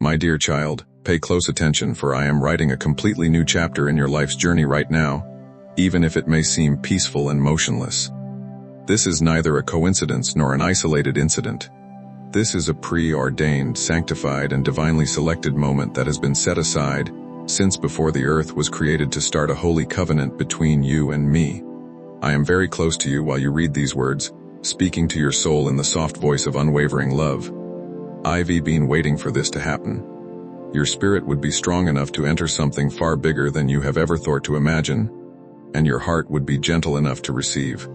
My dear child, pay close attention, for I am writing a completely new chapter in your life's journey right now, even if it may seem peaceful and motionless. This is neither a coincidence nor an isolated incident. This is a preordained, sanctified, and divinely selected moment that has been set aside since before the earth was created to start a holy covenant between you and me. I am very close to you while you read these words, speaking to your soul in the soft voice of unwavering love. I've been waiting for this to happen. Your spirit would be strong enough to enter something far bigger than you have ever thought to imagine, and your heart would be gentle enough to receive.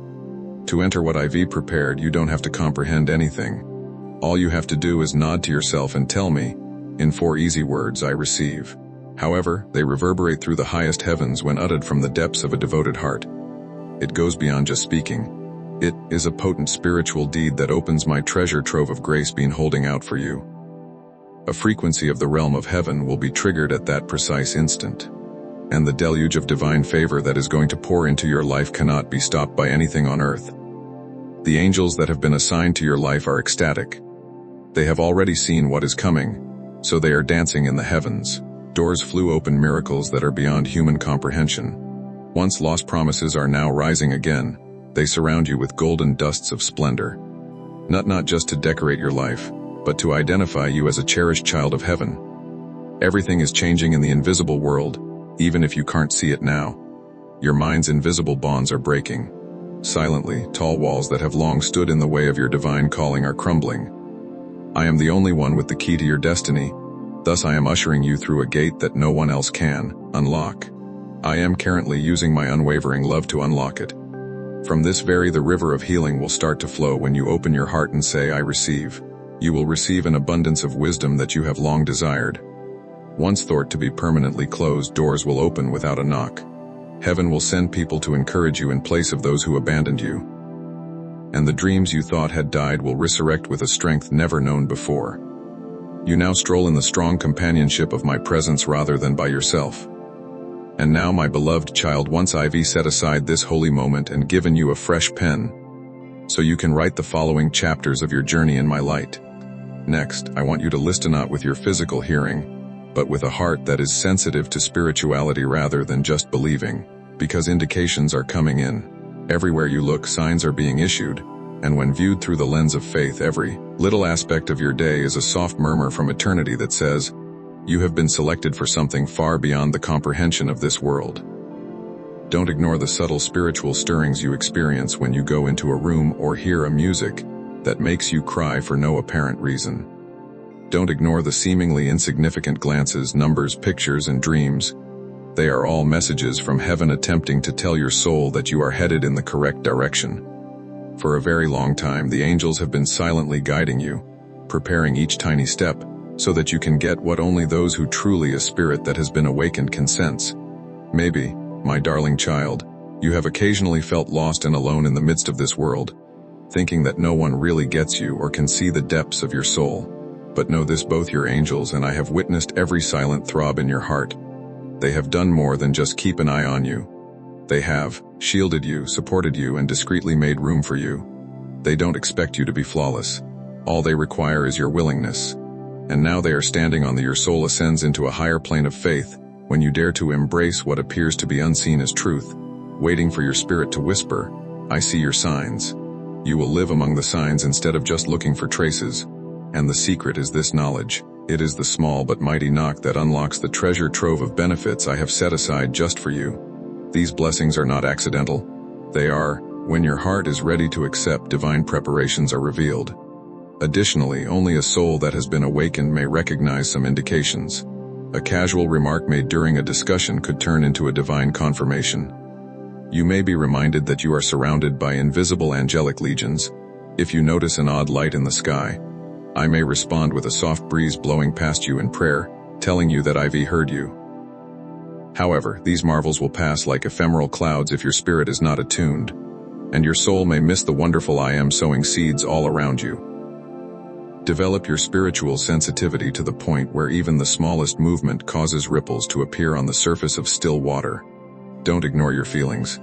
To enter what I've prepared, you don't have to comprehend anything. All you have to do is nod to yourself and tell me, in 4 easy words, I receive. However, they reverberate through the highest heavens when uttered from the depths of a devoted heart. It goes beyond just speaking. It is a potent spiritual deed that opens my treasure trove of grace been holding out for you. A frequency of the realm of heaven will be triggered at that precise instant. And the deluge of divine favor that is going to pour into your life cannot be stopped by anything on earth. The angels that have been assigned to your life are ecstatic. They have already seen what is coming, so they are dancing in the heavens. Doors flew open, miracles that are beyond human comprehension. Once lost promises are now rising again. They surround you with golden dusts of splendor. Not just to decorate your life, but to identify you as a cherished child of heaven. Everything is changing in the invisible world, even if you can't see it now. Your mind's invisible bonds are breaking. Silently, tall walls that have long stood in the way of your divine calling are crumbling. I am the only one with the key to your destiny, thus I am ushering you through a gate that no one else can unlock. I am currently using my unwavering love to unlock it. From this the river of healing will start to flow when you open your heart and say, I receive. You will receive an abundance of wisdom that you have long desired. Once thought to be permanently closed, doors will open without a knock. Heaven will send people to encourage you in place of those who abandoned you. And the dreams you thought had died will resurrect with a strength never known before. You now stroll in the strong companionship of my presence rather than by yourself. And now, my beloved child, once I've set aside this holy moment and given you a fresh pen, so you can write the following chapters of your journey in my light. Next, I want you to listen not with your physical hearing, but with a heart that is sensitive to spirituality rather than just believing, because indications are coming in. Everywhere you look, signs are being issued, and when viewed through the lens of faith, every little aspect of your day is a soft murmur from eternity that says, you have been selected for something far beyond the comprehension of this world. Don't ignore the subtle spiritual stirrings you experience when you go into a room or hear a music that makes you cry for no apparent reason. Don't ignore the seemingly insignificant glances, numbers, pictures, and dreams. They are all messages from heaven attempting to tell your soul that you are headed in the correct direction. For a very long time, the angels have been silently guiding you, preparing each tiny step, so that you can get what only those who truly a spirit that has been awakened can sense. Maybe, my darling child, you have occasionally felt lost and alone in the midst of this world, thinking that no one really gets you or can see the depths of your soul. But know this, both your angels and I have witnessed every silent throb in your heart. They have done more than just keep an eye on you. They have shielded you, supported you, and discreetly made room for you. They don't expect you to be flawless. All they require is your willingness. And now they are standing on your soul ascends into a higher plane of faith when you dare to embrace what appears to be unseen as truth, waiting for your spirit to whisper, I see your signs. You will live among the signs instead of just looking for traces. And the secret is this knowledge. It is the small but mighty knock that unlocks the treasure trove of benefits I have set aside just for you. These blessings are not accidental. They are, when your heart is ready to accept, divine preparations are revealed. Additionally, only a soul that has been awakened may recognize some indications. A casual remark made during a discussion could turn into a divine confirmation. You may be reminded that you are surrounded by invisible angelic legions. If you notice an odd light in the sky, I may respond with a soft breeze blowing past you in prayer, telling you that I've heard you. However, these marvels will pass like ephemeral clouds if your spirit is not attuned, and your soul may miss the wonderful I am sowing seeds all around you. Develop your spiritual sensitivity to the point where even the smallest movement causes ripples to appear on the surface of still water. Don't ignore your feelings.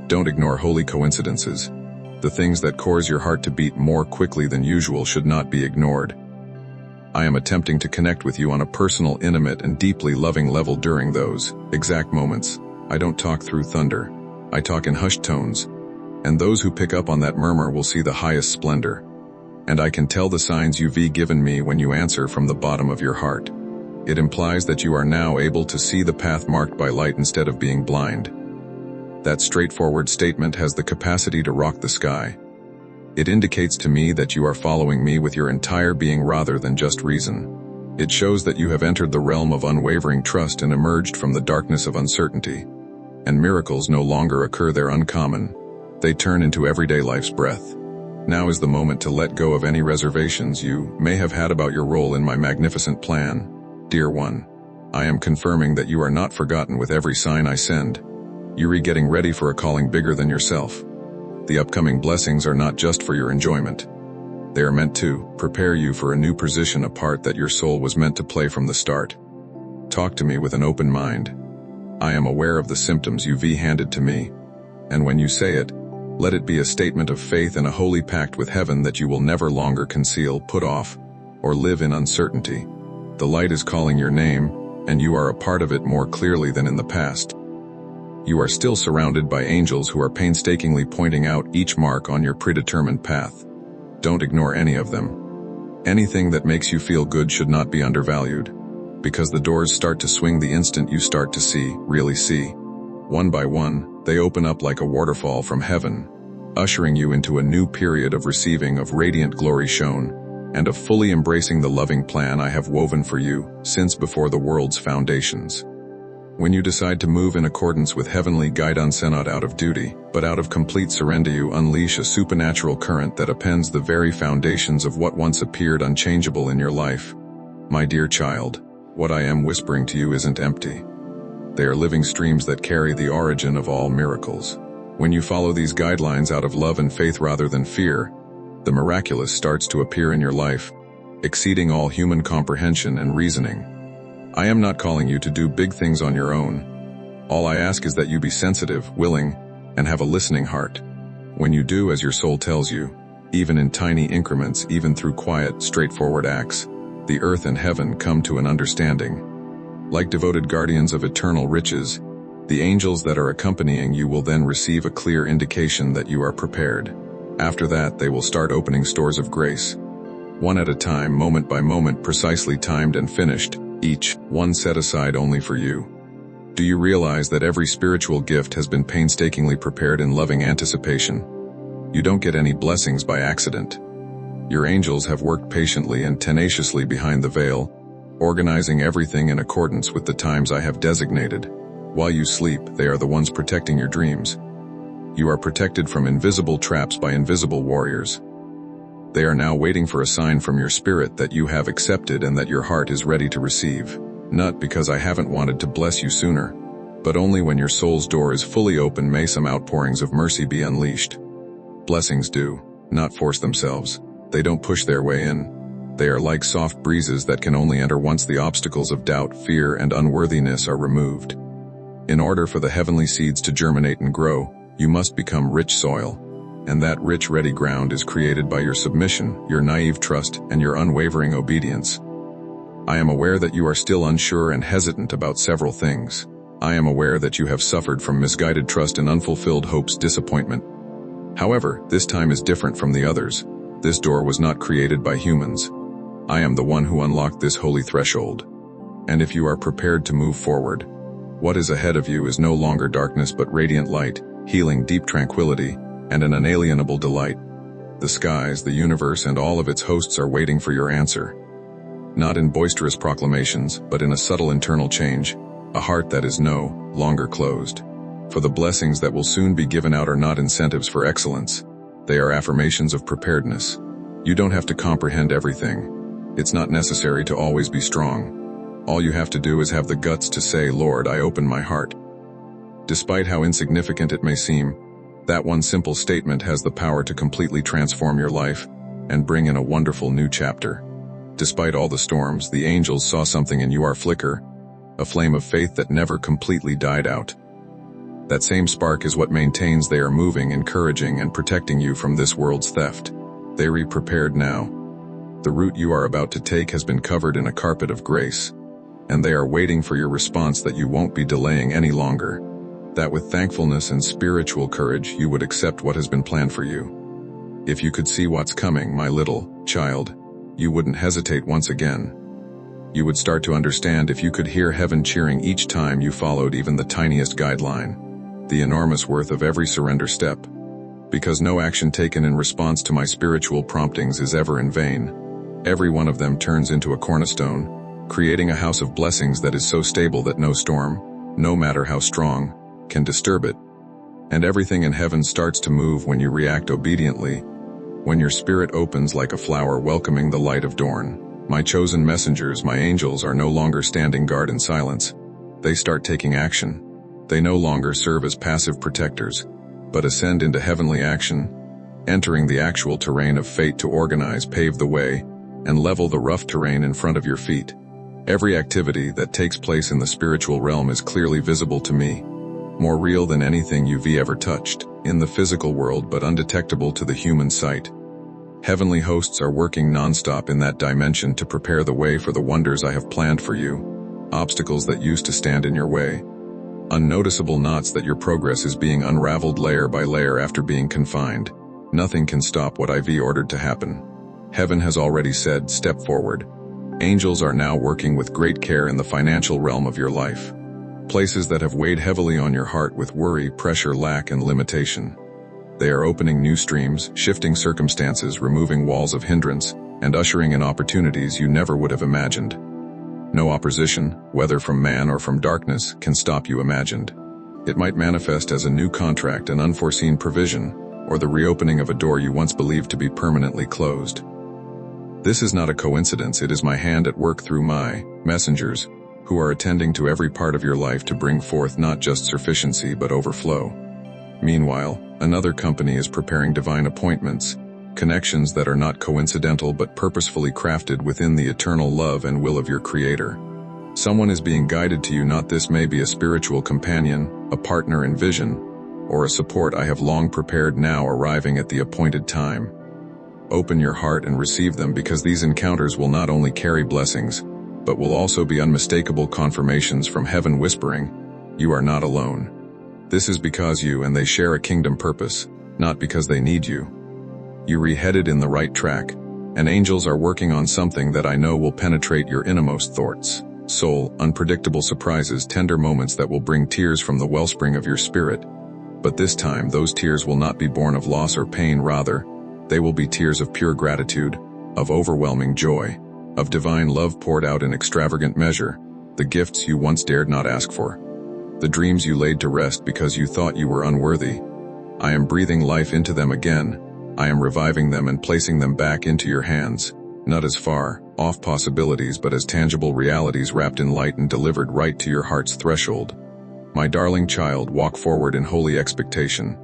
Don't ignore holy coincidences. The things that cause your heart to beat more quickly than usual should not be ignored. I am attempting to connect with you on a personal, intimate, and deeply loving level during those exact moments. I don't talk through thunder. I talk in hushed tones, and those who pick up on that murmur will see the highest splendor. And I can tell the signs you've given me when you answer from the bottom of your heart. It implies that you are now able to see the path marked by light instead of being blind. That straightforward statement has the capacity to rock the sky. It indicates to me that you are following me with your entire being rather than just reason. It shows that you have entered the realm of unwavering trust and emerged from the darkness of uncertainty. And miracles no longer occur there uncommon. They turn into everyday life's breath. Now is the moment to let go of any reservations you may have had about your role in my magnificent plan. Dear one, I am confirming that you are not forgotten with every sign I send. You're getting ready for a calling bigger than yourself. The upcoming blessings are not just for your enjoyment. They are meant to prepare you for a new position, a part that your soul was meant to play from the start. Talk to me with an open mind. I am aware of the symptoms you've handed to me, and when you say it, let it be a statement of faith and a holy pact with heaven that you will never longer conceal, put off, or live in uncertainty. The light is calling your name, and you are a part of it more clearly than in the past. You are still surrounded by angels who are painstakingly pointing out each mark on your predetermined path. Don't ignore any of them. Anything that makes you feel good should not be undervalued, because the doors start to swing the instant you start to see, really see. One by one, they open up like a waterfall from heaven, ushering you into a new period of receiving of radiant glory shown, and of fully embracing the loving plan I have woven for you since before the world's foundations. When you decide to move in accordance with heavenly guidance, not out of duty, but out of complete surrender, you unleash a supernatural current that upends the very foundations of what once appeared unchangeable in your life. My dear child, what I am whispering to you isn't empty. They are living streams that carry the origin of all miracles. When you follow these guidelines out of love and faith rather than fear, the miraculous starts to appear in your life, exceeding all human comprehension and reasoning. I am not calling you to do big things on your own. All I ask is that you be sensitive, willing, and have a listening heart. When you do as your soul tells you, even in tiny increments, even through quiet, straightforward acts, the earth and heaven come to an understanding. Like devoted guardians of eternal riches, the angels that are accompanying you will then receive a clear indication that you are prepared. After that, they will start opening stores of grace. One at a time, moment by moment, precisely timed and finished, each one set aside only for you. Do you realize that every spiritual gift has been painstakingly prepared in loving anticipation? You don't get any blessings by accident. Your angels have worked patiently and tenaciously behind the veil, organizing everything in accordance with the times I have designated. While you sleep, they are the ones protecting your dreams. You are protected from invisible traps by invisible warriors. They are now waiting for a sign from your spirit that you have accepted and that your heart is ready to receive. Not because I haven't wanted to bless you sooner, but only when your soul's door is fully open may some outpourings of mercy be unleashed. Blessings do not force themselves. They don't push their way in. They are like soft breezes that can only enter once the obstacles of doubt, fear, and unworthiness are removed. In order for the heavenly seeds to germinate and grow, you must become rich soil. And that rich, ready ground is created by your submission, your naive trust, and your unwavering obedience. I am aware that you are still unsure and hesitant about several things. I am aware that you have suffered from misguided trust and unfulfilled hopes, disappointment. However, this time is different from the others. This door was not created by humans. I am the one who unlocked this holy threshold. And if you are prepared to move forward, what is ahead of you is no longer darkness but radiant light, healing, deep tranquility, and an unalienable delight. The skies, the universe, and all of its hosts are waiting for your answer. Not in boisterous proclamations, but in a subtle internal change, a heart that is no longer closed. For the blessings that will soon be given out are not incentives for excellence. They are affirmations of preparedness. You don't have to comprehend everything. It's not necessary to always be strong. All you have to do is have the guts to say, Lord, I open my heart. Despite how insignificant it may seem, that one simple statement has the power to completely transform your life and bring in a wonderful new chapter. Despite all the storms, the angels saw something in your flicker, a flame of faith that never completely died out. That same spark is what maintains they are moving, encouraging, and protecting you from this world's theft. They are prepared now. The route you are about to take has been covered in a carpet of grace, and they are waiting for your response that you won't be delaying any longer, that with thankfulness and spiritual courage you would accept what has been planned for you. If you could see what's coming, my little child, you wouldn't hesitate once again. You would start to understand if you could hear heaven cheering each time you followed even the tiniest guideline, the enormous worth of every surrender step. Because no action taken in response to my spiritual promptings is ever in vain. Every one of them turns into a cornerstone, creating a house of blessings that is so stable that no storm, no matter how strong, can disturb it. And everything in heaven starts to move when you react obediently, when your spirit opens like a flower welcoming the light of dawn. My chosen messengers, my angels, are no longer standing guard in silence. They start taking action. They no longer serve as passive protectors, but ascend into heavenly action, entering the actual terrain of fate to organize, pave the way, and level the rough terrain in front of your feet. Every activity that takes place in the spiritual realm is clearly visible to me, more real than anything you've ever touched in the physical world but undetectable to the human sight. Heavenly hosts are working non-stop in that dimension to prepare the way for the wonders I have planned for you, obstacles that used to stand in your way, unnoticeable knots that your progress is being unraveled layer by layer after being confined. Nothing can stop what I've ordered to happen. Heaven has already said, step forward. Angels are now working with great care in the financial realm of your life. Places that have weighed heavily on your heart with worry, pressure, lack, and limitation. They are opening new streams, shifting circumstances, removing walls of hindrance, and ushering in opportunities you never would have imagined. No opposition, whether from man or from darkness, can stop you imagined. It might manifest as a new contract, an unforeseen provision, or the reopening of a door you once believed to be permanently closed. This is not a coincidence, it is my hand at work through my messengers, who are attending to every part of your life to bring forth not just sufficiency but overflow. Meanwhile, another company is preparing divine appointments, connections that are not coincidental but purposefully crafted within the eternal love and will of your Creator. Someone is being guided to you, not this may be a spiritual companion, a partner in vision, or a support I have long prepared now arriving at the appointed time. Open your heart and receive them, because these encounters will not only carry blessings, but will also be unmistakable confirmations from heaven whispering, you are not alone. This is because you and they share a kingdom purpose, not because they need you. You re-headed in the right track, and angels are working on something that I know will penetrate your innermost thoughts, soul, unpredictable surprises, tender moments that will bring tears from the wellspring of your spirit. But this time, those tears will not be born of loss or pain, rather, they will be tears of pure gratitude, of overwhelming joy, of divine love poured out in extravagant measure, the gifts you once dared not ask for, the dreams you laid to rest because you thought you were unworthy. I am breathing life into them again. I am reviving them and placing them back into your hands, not as far off possibilities but as tangible realities wrapped in light and delivered right to your heart's threshold. My darling child, walk forward in holy expectation.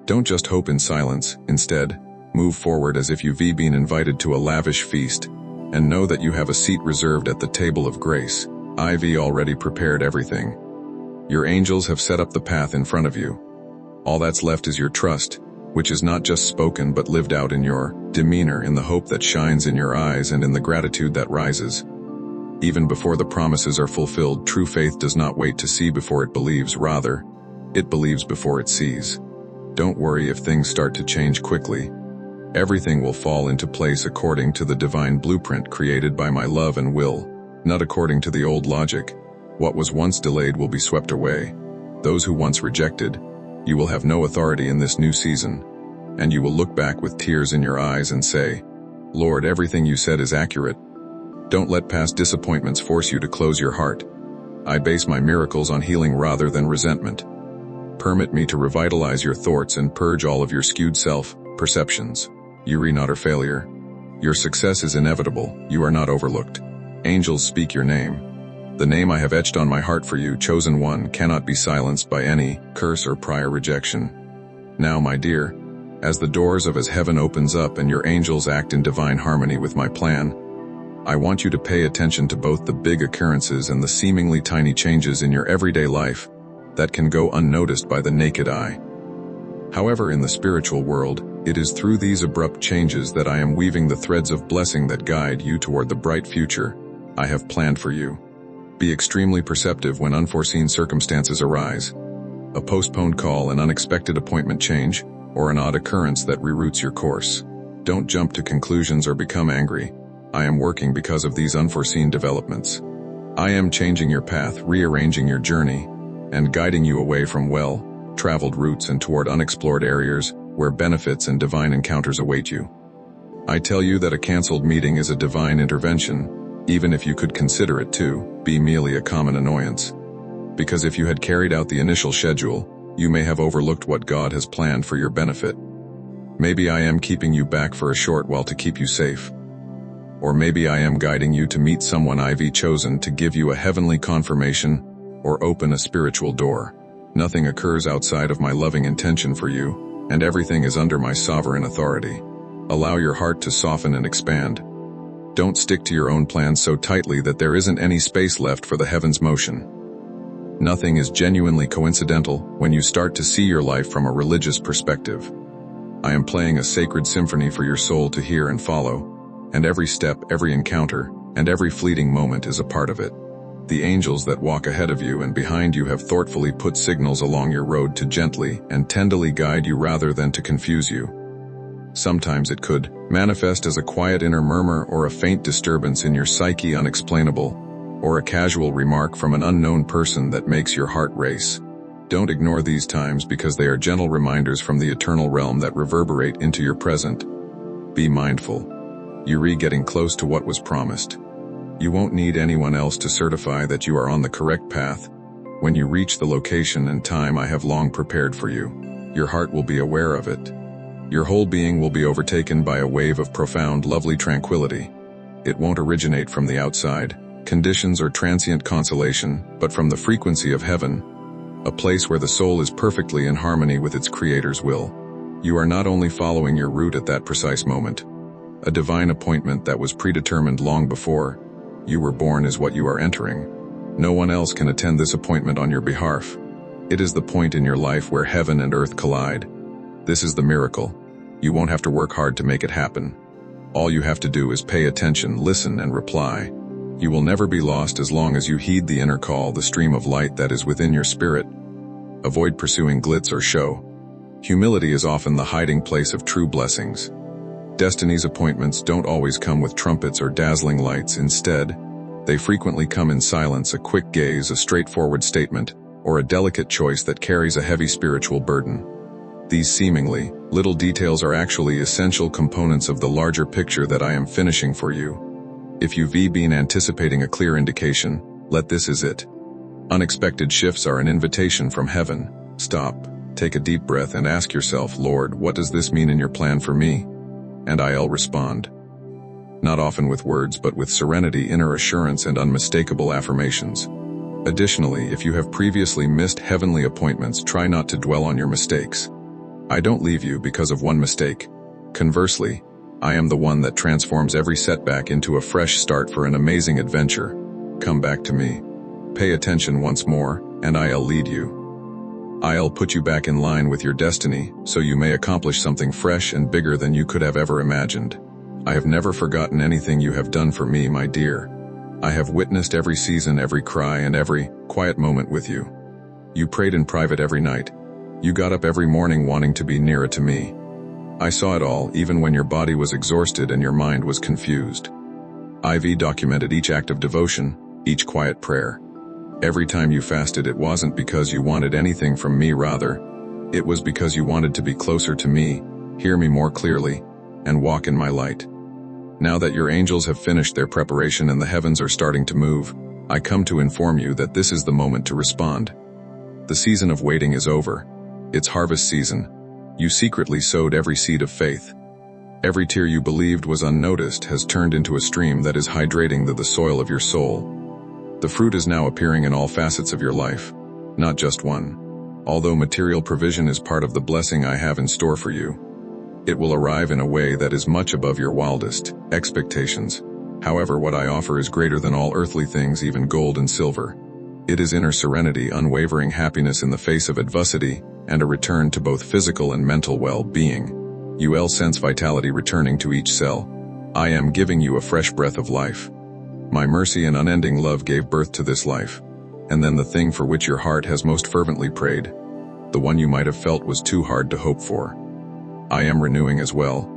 Don't just hope in silence, instead, move forward as if you've been invited to a lavish feast, and know that you have a seat reserved at the table of grace. I've already prepared everything. Your angels have set up the path in front of you. All that's left is your trust, which is not just spoken but lived out in your demeanor, in the hope that shines in your eyes and in the gratitude that rises. Even before the promises are fulfilled, true faith does not wait to see before it believes, rather, it believes before it sees. Don't worry if things start to change quickly. Everything will fall into place according to the divine blueprint created by my love and will, not according to the old logic. What was once delayed will be swept away. Those who once rejected, you will have no authority in this new season, and you will look back with tears in your eyes and say, Lord, everything you said is accurate. Don't let past disappointments force you to close your heart. I base my miracles on healing rather than resentment. Permit me to revitalize your thoughts and purge all of your skewed self-perceptions. You are not a failure. Your success is inevitable. You are not overlooked. Angels speak your name. The name I have etched on my heart for you, chosen one, cannot be silenced by any curse or prior rejection. Now, my dear, as the doors of heaven opens up and your angels act in divine harmony with my plan, I want you to pay attention to both the big occurrences and the seemingly tiny changes in your everyday life that can go unnoticed by the naked eye. However, in the spiritual world, It is through these abrupt changes that I am weaving the threads of blessing that guide you toward the bright future I have planned for you. Be extremely perceptive when unforeseen circumstances arise. A postponed call, an unexpected appointment change, or an odd occurrence that reroutes your course. Don't jump to conclusions or become angry. I am working because of these unforeseen developments. I am changing your path, rearranging your journey, and guiding you away from well-traveled routes and toward unexplored areas where benefits and divine encounters await you. I tell you that a canceled meeting is a divine intervention, even if you could consider it to be merely a common annoyance. Because if you had carried out the initial schedule, you may have overlooked what God has planned for your benefit. Maybe I am keeping you back for a short while to keep you safe. Or maybe I am guiding you to meet someone I've chosen to give you a heavenly confirmation or open a spiritual door. Nothing occurs outside of my loving intention for you, and everything is under my sovereign authority. Allow your heart to soften and expand. Don't stick to your own plans so tightly that there isn't any space left for the heavens' motion. Nothing is genuinely coincidental when you start to see your life from a religious perspective. I am playing a sacred symphony for your soul to hear and follow, and every step, every encounter, and every fleeting moment is a part of it. The angels that walk ahead of you and behind you have thoughtfully put signals along your road to gently and tenderly guide you rather than to confuse you. Sometimes it could manifest as a quiet inner murmur or a faint disturbance in your psyche, unexplainable, or a casual remark from an unknown person that makes your heart race. Don't ignore these times because they are gentle reminders from the eternal realm that reverberate into your present. Be mindful. You're getting close to what was promised. You won't need anyone else to certify that you are on the correct path. When you reach the location and time I have long prepared for you, your heart will be aware of it. Your whole being will be overtaken by a wave of profound, lovely tranquility. It won't originate from the outside, conditions or transient consolation, but from the frequency of heaven, a place where the soul is perfectly in harmony with its Creator's will. You are not only following your route at that precise moment, a divine appointment that was predetermined long before you were born is what you are entering. No one else can attend this appointment on your behalf. It is the point in your life where heaven and earth collide. This is the miracle. You won't have to work hard to make it happen. All you have to do is pay attention, listen, and reply. You will never be lost as long as you heed the inner call, the stream of light that is within your spirit. Avoid pursuing glitz or show. Humility is often the hiding place of true blessings. Destiny's appointments don't always come with trumpets or dazzling lights. Instead, they frequently come in silence, a quick gaze, a straightforward statement, or a delicate choice that carries a heavy spiritual burden. These seemingly little details are actually essential components of the larger picture that I am finishing for you. If you've been anticipating a clear indication, let this is it. Unexpected shifts are an invitation from heaven. Stop, take a deep breath and ask yourself, Lord, what does this mean in your plan for me? And I'll respond. Not often with words, but with serenity, inner assurance, and unmistakable affirmations. Additionally, if you have previously missed heavenly appointments, try not to dwell on your mistakes. I don't leave you because of one mistake. Conversely, I am the one that transforms every setback into a fresh start for an amazing adventure. Come back to me. Pay attention once more, and I'll lead you. I'll put you back in line with your destiny, so you may accomplish something fresh and bigger than you could have ever imagined. I have never forgotten anything you have done for me, my dear. I have witnessed every season, every cry, and every quiet moment with you. You prayed in private every night. You got up every morning wanting to be nearer to me. I saw it all, even when your body was exhausted and your mind was confused. I've documented each act of devotion, each quiet prayer. Every time you fasted, it wasn't because you wanted anything from me, rather, it was because you wanted to be closer to me, hear me more clearly, and walk in my light. Now that your angels have finished their preparation and the heavens are starting to move, I come to inform you that this is the moment to respond. The season of waiting is over. It's harvest season. You secretly sowed every seed of faith. Every tear you believed was unnoticed has turned into a stream that is hydrating the soil of your soul. The fruit is now appearing in all facets of your life, not just one. Although material provision is part of the blessing I have in store for you, it will arrive in a way that is much above your wildest expectations. However, what I offer is greater than all earthly things, even gold and silver. It is inner serenity, unwavering happiness in the face of adversity, and a return to both physical and mental well-being. You sense vitality returning to each cell. I am giving you a fresh breath of life. My mercy and unending love gave birth to this life. And then the thing for which your heart has most fervently prayed, the one you might have felt was too hard to hope for. I am renewing as well.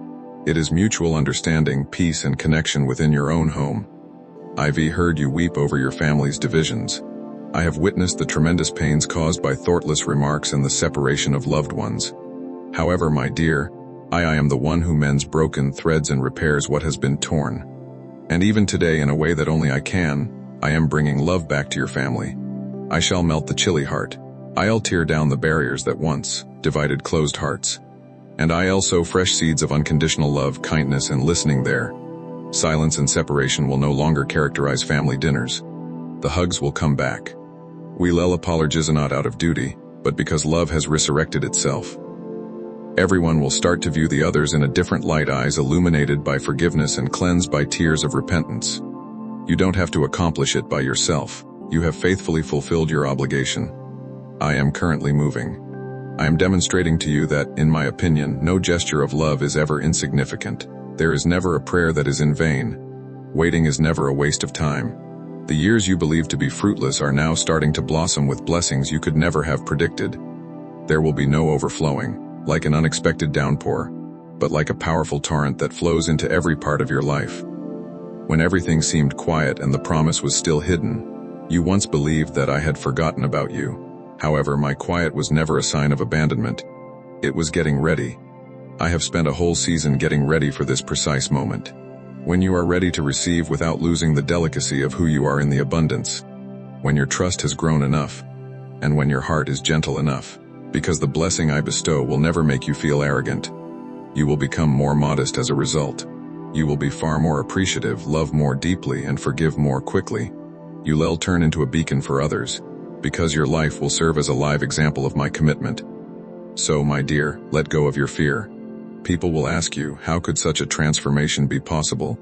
It is mutual understanding, peace, and connection within your own home. I've heard you weep over your family's divisions. I have witnessed the tremendous pains caused by thoughtless remarks and the separation of loved ones. However, my dear, I am the one who mends broken threads and repairs what has been torn. And even today, in a way that only I can, I am bringing love back to your family. I shall melt the chilly heart. I'll tear down the barriers that once divided closed hearts. And I'll sow fresh seeds of unconditional love, kindness, and listening there. Silence and separation will no longer characterize family dinners. The hugs will come back. We'll apologize not out of duty, but because love has resurrected itself. Everyone will start to view the others in a different light, eyes illuminated by forgiveness and cleansed by tears of repentance. You don't have to accomplish it by yourself. You have faithfully fulfilled your obligation. I am currently moving. I am demonstrating to you that, in my opinion, no gesture of love is ever insignificant. There is never a prayer that is in vain. Waiting is never a waste of time. The years you believed to be fruitless are now starting to blossom with blessings you could never have predicted. There will be no overflowing, like an unexpected downpour, but like a powerful torrent that flows into every part of your life. When everything seemed quiet and the promise was still hidden, you once believed that I had forgotten about you. However, my quiet was never a sign of abandonment. It was getting ready. I have spent a whole season getting ready for this precise moment. When you are ready to receive without losing the delicacy of who you are in the abundance. When your trust has grown enough. And when your heart is gentle enough. Because the blessing I bestow will never make you feel arrogant. You will become more modest as a result. You will be far more appreciative, love more deeply, and forgive more quickly. You'll turn into a beacon for others. Because your life will serve as a live example of my commitment. So, my dear, let go of your fear. People will ask you, how could such a transformation be possible?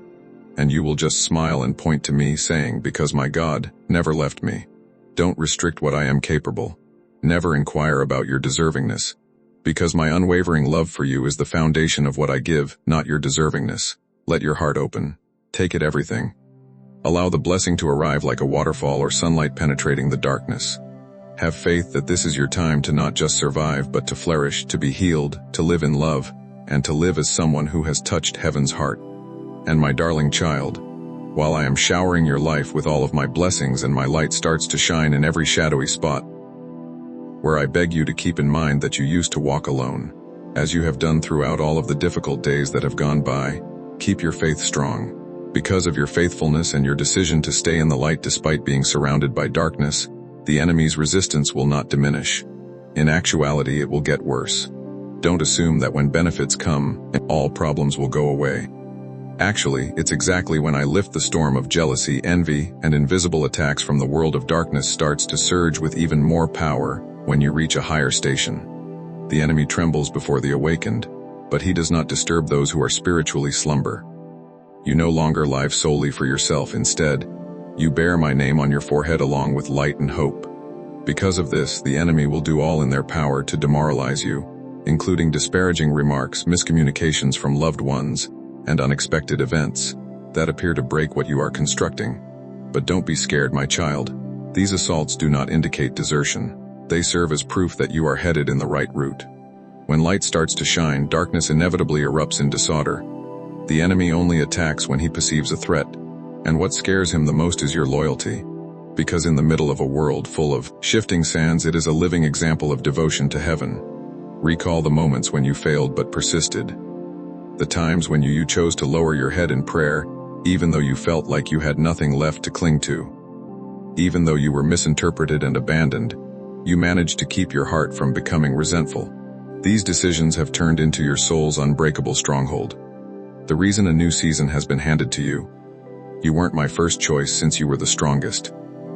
And you will just smile and point to me, saying, because my God never left me. Don't restrict what I am capable. Never inquire about your deservingness. Because my unwavering love for you is the foundation of what I give, not your deservingness. Let your heart open. Take it everything. Allow the blessing to arrive like a waterfall or sunlight penetrating the darkness. Have faith that this is your time to not just survive but to flourish, to be healed, to live in love, and to live as someone who has touched heaven's heart. And my darling child, while I am showering your life with all of my blessings and my light starts to shine in every shadowy spot, where I beg you to keep in mind that you used to walk alone, as you have done throughout all of the difficult days that have gone by, keep your faith strong. Because of your faithfulness and your decision to stay in the light despite being surrounded by darkness, the enemy's resistance will not diminish. In actuality, it will get worse. Don't assume that when benefits come, all problems will go away. Actually, it's exactly when I lift the storm of jealousy, envy, and invisible attacks from the world of darkness starts to surge with even more power when you reach a higher station. The enemy trembles before the awakened, but he does not disturb those who are spiritually slumber. You no longer live solely for yourself. Instead, you bear my name on your forehead along with light and hope. Because of this, the enemy will do all in their power to demoralize you, including disparaging remarks, miscommunications from loved ones, and unexpected events that appear to break what you are constructing. But don't be scared, my child. These assaults do not indicate desertion. They serve as proof that you are headed in the right route. When light starts to shine, darkness inevitably erupts in disorder. The enemy only attacks when he perceives a threat, and what scares him the most is your loyalty. Because in the middle of a world full of shifting sands, it is a living example of devotion to heaven. Recall the moments when you failed but persisted. The times when you chose to lower your head in prayer, even though you felt like you had nothing left to cling to. Even though you were misinterpreted and abandoned, you managed to keep your heart from becoming resentful. These decisions have turned into your soul's unbreakable stronghold. The reason a new season has been handed to you. You weren't my first choice since you were the strongest.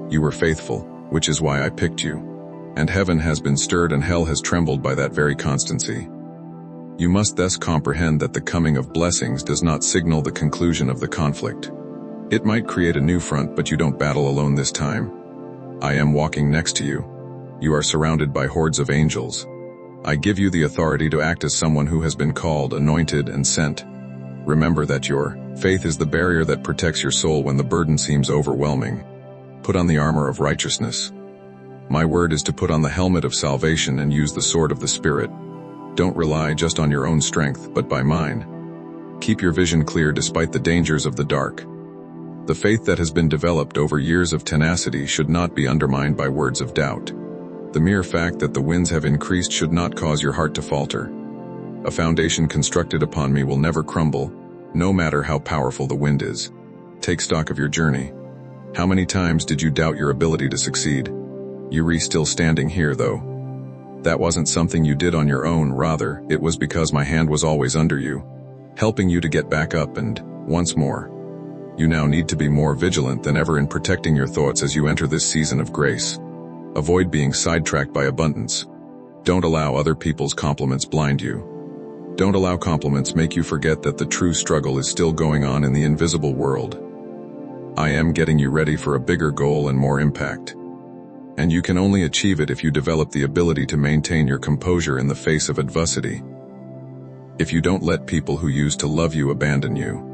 You were faithful, which is why I picked you. And heaven has been stirred and hell has trembled by that very constancy. You must thus comprehend that the coming of blessings does not signal the conclusion of the conflict. It might create a new front, but you don't battle alone this time. I am walking next to you. You are surrounded by hordes of angels. I give you the authority to act as someone who has been called, anointed, and sent. Remember that your faith is the barrier that protects your soul when the burden seems overwhelming. Put on the armor of righteousness. My word is to put on the helmet of salvation and use the sword of the Spirit. Don't rely just on your own strength, but by mine. Keep your vision clear despite the dangers of the dark. The faith that has been developed over years of tenacity should not be undermined by words of doubt. The mere fact that the winds have increased should not cause your heart to falter. A foundation constructed upon me will never crumble, no matter how powerful the wind is. Take stock of your journey. How many times did you doubt your ability to succeed? You're still standing here, though. That wasn't something you did on your own, rather, it was because my hand was always under you, helping you to get back up and, once more. You now need to be more vigilant than ever in protecting your thoughts as you enter this season of grace. Avoid being sidetracked by abundance. Don't allow other people's compliments blind you. Don't allow compliments make you forget that the true struggle is still going on in the invisible world. I am getting you ready for a bigger goal and more impact. And you can only achieve it if you develop the ability to maintain your composure in the face of adversity. If you don't let people who used to love you abandon you.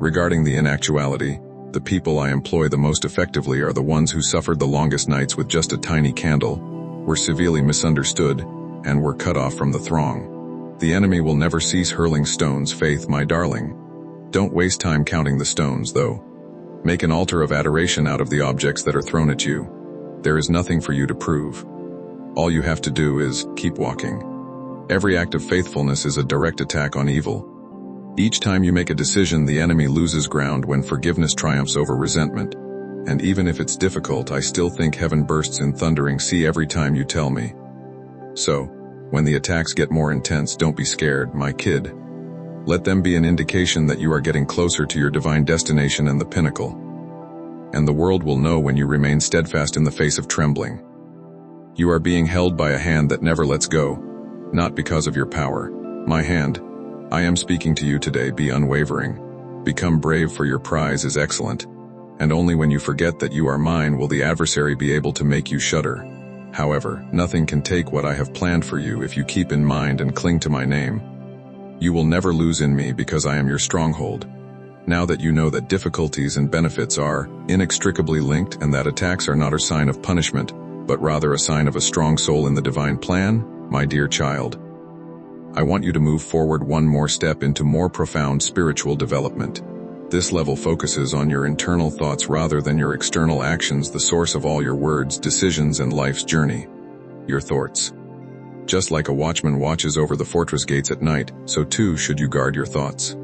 Regarding the inactuality, the people I employ the most effectively are the ones who suffered the longest nights with just a tiny candle, were severely misunderstood, and were cut off from the throng. The enemy will never cease hurling stones, Faith, my darling. Don't waste time counting the stones, though. Make an altar of adoration out of the objects that are thrown at you. There is nothing for you to prove. All you have to do is keep walking. Every act of faithfulness is a direct attack on evil. Each time you make a decision, the enemy loses ground when forgiveness triumphs over resentment. And even if it's difficult, I still think heaven bursts in thundering sea every time you tell me. So, when the attacks get more intense, don't be scared, my kid. Let them be an indication that you are getting closer to your divine destination and the pinnacle. And the world will know when you remain steadfast in the face of trembling. You are being held by a hand that never lets go, not because of your power. My hand. I am speaking to you today. Be unwavering. Become brave, for your prize is excellent. And only when you forget that you are mine will the adversary be able to make you shudder. However, nothing can take what I have planned for you if you keep in mind and cling to my name. You will never lose in me because I am your stronghold. Now that you know that difficulties and benefits are inextricably linked and that attacks are not a sign of punishment, but rather a sign of a strong soul in the divine plan, my dear child, I want you to move forward one more step into more profound spiritual development. This level focuses on your internal thoughts rather than your external actions, the source of all your words, decisions, and life's journey. Your thoughts. Just like a watchman watches over the fortress gates at night, so too should you guard your thoughts.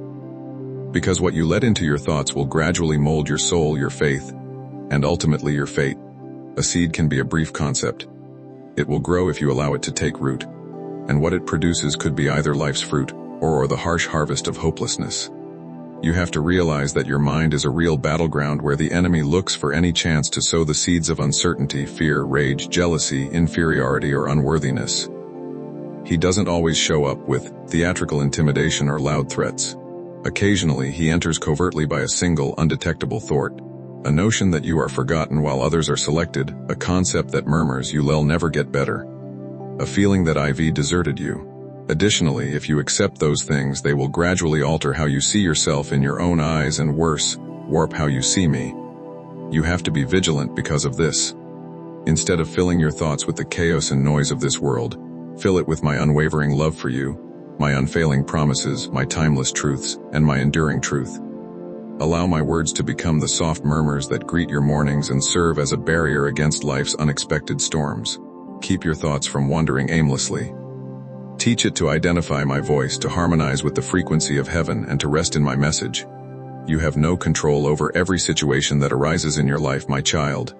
Because what you let into your thoughts will gradually mold your soul, your faith, and ultimately your fate. A seed can be a brief concept. It will grow if you allow it to take root. And what it produces could be either life's fruit or the harsh harvest of hopelessness. You have to realize that your mind is a real battleground where the enemy looks for any chance to sow the seeds of uncertainty, fear, rage, jealousy, inferiority, or unworthiness. He doesn't always show up with theatrical intimidation or loud threats. Occasionally, he enters covertly by a single, undetectable thought, a notion that you are forgotten while others are selected, a concept that murmurs you'll never get better, a feeling that I've deserted you. Additionally, if you accept those things, they will gradually alter how you see yourself in your own eyes and worse, warp how you see me. You have to be vigilant because of this. Instead of filling your thoughts with the chaos and noise of this world, fill it with my unwavering love for you, my unfailing promises, my timeless truths, and my enduring truth. Allow my words to become the soft murmurs that greet your mornings and serve as a barrier against life's unexpected storms. Keep your thoughts from wandering aimlessly. Teach it to identify my voice, to harmonize with the frequency of heaven, and to rest in my message. You have no control over every situation that arises in your life, my child.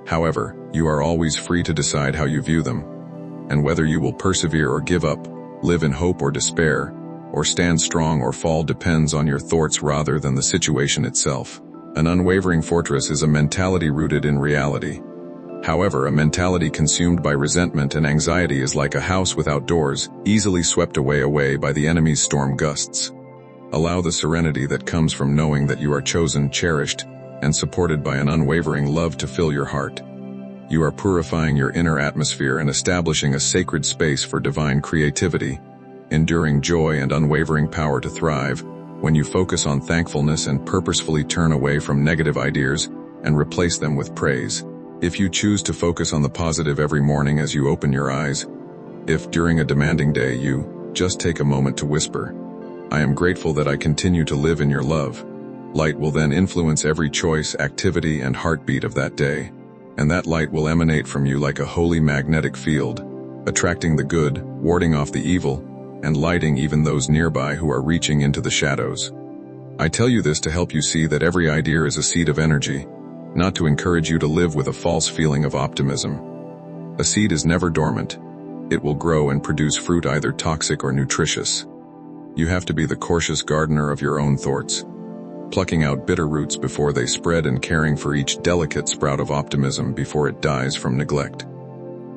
However, you are always free to decide how you view them. And whether you will persevere or give up, live in hope or despair, or stand strong or fall depends on your thoughts rather than the situation itself. An unwavering fortress is a mentality rooted in reality. However, a mentality consumed by resentment and anxiety is like a house without doors, easily swept away by the enemy's storm gusts. Allow the serenity that comes from knowing that you are chosen, cherished, and supported by an unwavering love to fill your heart. You are purifying your inner atmosphere and establishing a sacred space for divine creativity, enduring joy and unwavering power to thrive. When you focus on thankfulness and purposefully turn away from negative ideas and replace them with praise. If you choose to focus on the positive every morning as you open your eyes, if during a demanding day you just take a moment to whisper, "I am grateful that I continue to live in your love," light will then influence every choice, activity, and heartbeat of that day. And that light will emanate from you like a holy magnetic field, attracting the good, warding off the evil, and lighting even those nearby who are reaching into the shadows. I tell you this to help you see that every idea is a seed of energy, not to encourage you to live with a false feeling of optimism. A seed is never dormant. It will grow and produce fruit either toxic or nutritious. You have to be the cautious gardener of your own thoughts, plucking out bitter roots before they spread and caring for each delicate sprout of optimism before it dies from neglect.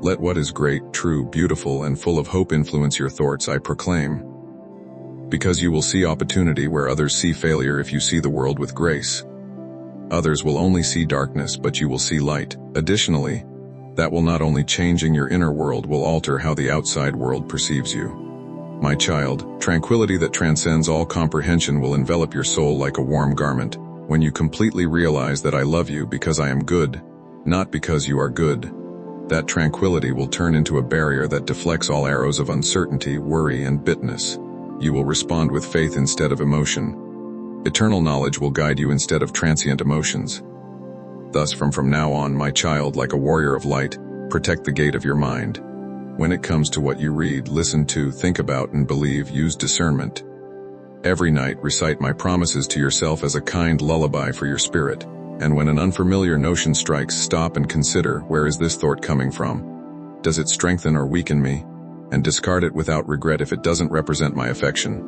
Let what is great, true, beautiful, and full of hope influence your thoughts, I proclaim. Because you will see opportunity where others see failure if you see the world with grace. Others will only see darkness, but you will see light. Additionally, that will not only changing your inner world will alter how the outside world perceives you. My child, tranquility that transcends all comprehension will envelop your soul like a warm garment, when you completely realize that I love you because I am good, not because you are good. That tranquility will turn into a barrier that deflects all arrows of uncertainty, worry, and bitterness. You will respond with faith instead of emotion. Eternal knowledge will guide you instead of transient emotions. Thus, from now on, my child, like a warrior of light, protect the gate of your mind. When it comes to what you read, listen to, think about, and believe, use discernment. Every night, recite my promises to yourself as a kind lullaby for your spirit. And when an unfamiliar notion strikes, stop and consider, where is this thought coming from? Does it strengthen or weaken me? And discard it without regret if it doesn't represent my affection.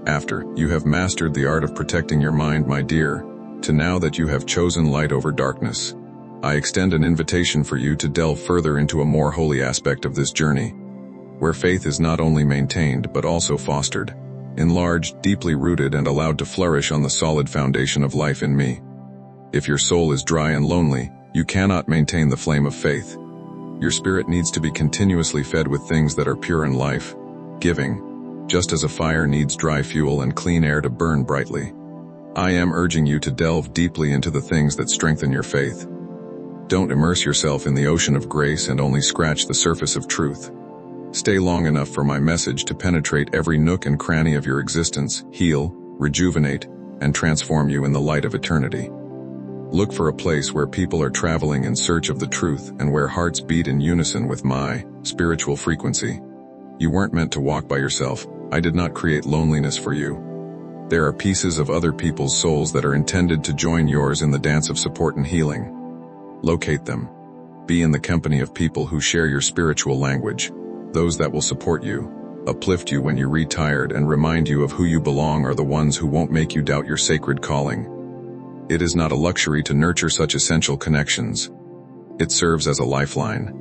After you have mastered the art of protecting your mind, my dear, to now that you have chosen light over darkness, I extend an invitation for you to delve further into a more holy aspect of this journey, where faith is not only maintained but also fostered, enlarged, deeply rooted, and allowed to flourish on the solid foundation of life in me. If your soul is dry and lonely, you cannot maintain the flame of faith. Your spirit needs to be continuously fed with things that are pure and life-giving, just as a fire needs dry fuel and clean air to burn brightly. I am urging you to delve deeply into the things that strengthen your faith. Don't immerse yourself in the ocean of grace and only scratch the surface of truth. Stay long enough for my message to penetrate every nook and cranny of your existence, heal, rejuvenate, and transform you in the light of eternity. Look for a place where people are traveling in search of the truth and where hearts beat in unison with my spiritual frequency. You weren't meant to walk by yourself. I did not create loneliness for you. There are pieces of other people's souls that are intended to join yours in the dance of support and healing. Locate them. Be in the company of people who share your spiritual language, those that will support you, uplift you when you read tired, and remind you of who you belong are the ones who won't make you doubt your sacred calling. It is not a luxury to nurture such essential connections. It serves as a lifeline.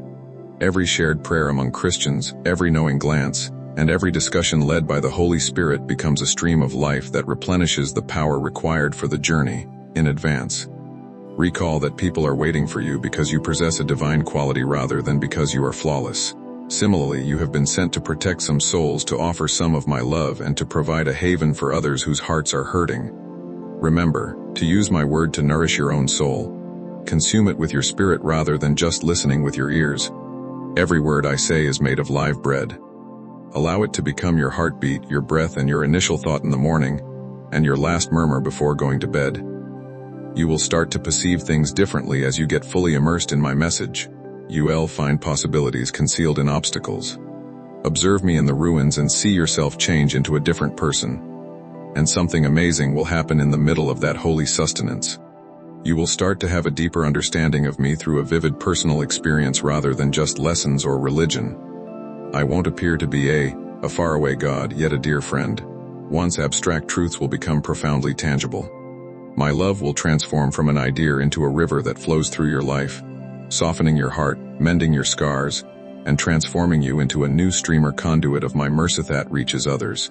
Every shared prayer among Christians, every knowing glance, and every discussion led by the Holy Spirit becomes a stream of life that replenishes the power required for the journey in advance. Recall that people are waiting for you because you possess a divine quality rather than because you are flawless. Similarly, you have been sent to protect some souls, to offer some of my love, and to provide a haven for others whose hearts are hurting. Remember, to use my word to nourish your own soul. Consume it with your spirit rather than just listening with your ears. Every word I say is made of live bread. Allow it to become your heartbeat, your breath, and your initial thought in the morning, and your last murmur before going to bed. You will start to perceive things differently as you get fully immersed in my message. You'll find possibilities concealed in obstacles. Observe me in the ruins and see yourself change into a different person. And something amazing will happen in the middle of that holy sustenance. You will start to have a deeper understanding of me through a vivid personal experience rather than just lessons or religion. I won't appear to be a faraway God, yet a dear friend. Once abstract truths will become profoundly tangible. My love will transform from an idea into a river that flows through your life, softening your heart, mending your scars, and transforming you into a new stream or conduit of my mercy that reaches others.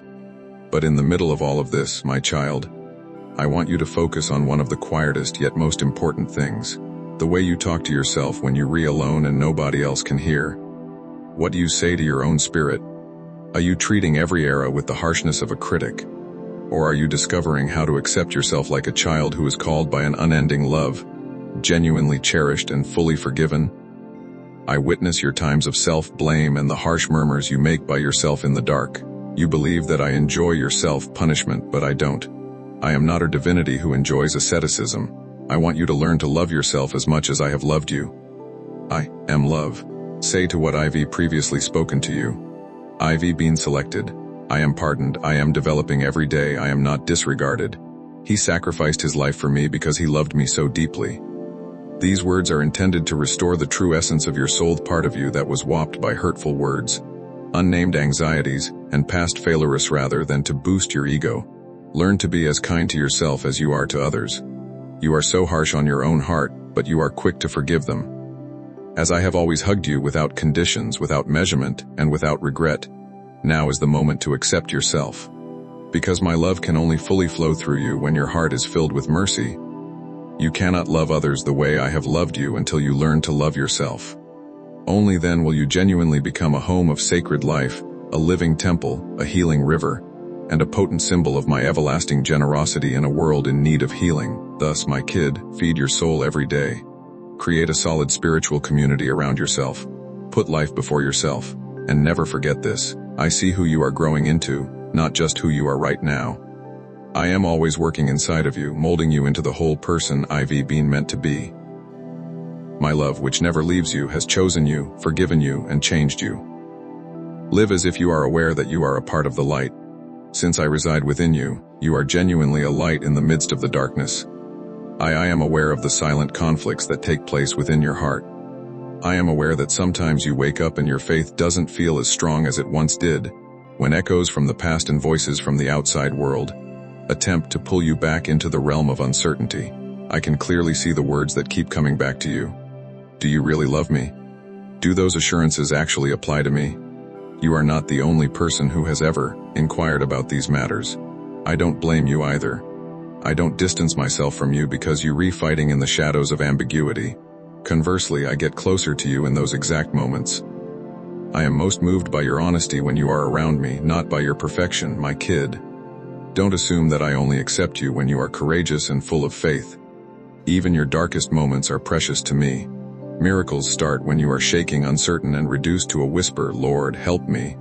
But in the middle of all of this, my child, I want you to focus on one of the quietest yet most important things, The way you talk to yourself when you read alone and nobody else can hear. What do you say to your own spirit? Are you treating every era with the harshness of a critic? Or are you discovering how to accept yourself like a child who is called by an unending love, genuinely cherished and fully forgiven? I witness your times of self-blame and the harsh murmurs you make by yourself in the dark. You believe that I enjoy your self-punishment, but I don't. I am not a divinity who enjoys asceticism. I want you to learn to love yourself as much as I have loved you. I am love. Say to what I've previously spoken to you. I've been selected. I am pardoned. I am developing every day. I am not disregarded. He sacrificed his life for me because he loved me so deeply. These words are intended to restore the true essence of your souled part of you that was warped by hurtful words, unnamed anxieties, and past failures rather than to boost your ego. Learn to be as kind to yourself as you are to others. You are so harsh on your own heart, but you are quick to forgive them. As I have always hugged you without conditions, without measurement, and without regret, now is the moment to accept yourself. Because my love can only fully flow through you when your heart is filled with mercy. You cannot love others the way I have loved you until you learn to love yourself. Only then will you genuinely become a home of sacred life, a living temple, a healing river, and a potent symbol of my everlasting generosity in a world in need of healing. Thus, my kid, feed your soul every day. Create a solid spiritual community around yourself. Put life before yourself. And never forget this. I see who you are growing into, not just who you are right now. I am always working inside of you, molding you into the whole person I've been meant to be. My love, which never leaves you, has chosen you, forgiven you, and changed you. Live as if you are aware that you are a part of the light. Since I reside within you, you are genuinely a light in the midst of the darkness. I am aware of the silent conflicts that take place within your heart. I am aware that sometimes you wake up and your faith doesn't feel as strong as it once did, when echoes from the past and voices from the outside world attempt to pull you back into the realm of uncertainty. I can clearly see the words that keep coming back to you. Do you really love me? Do those assurances actually apply to me? You are not the only person who has ever inquired about these matters. I don't blame you either. I don't distance myself from you because you re-fighting in the shadows of ambiguity. Conversely, I get closer to you in those exact moments. I am most moved by your honesty when you are around me, not by your perfection, my kid. Don't assume that I only accept you when you are courageous and full of faith. Even your darkest moments are precious to me. Miracles start when you are shaking, uncertain, and reduced to a whisper, Lord, help me.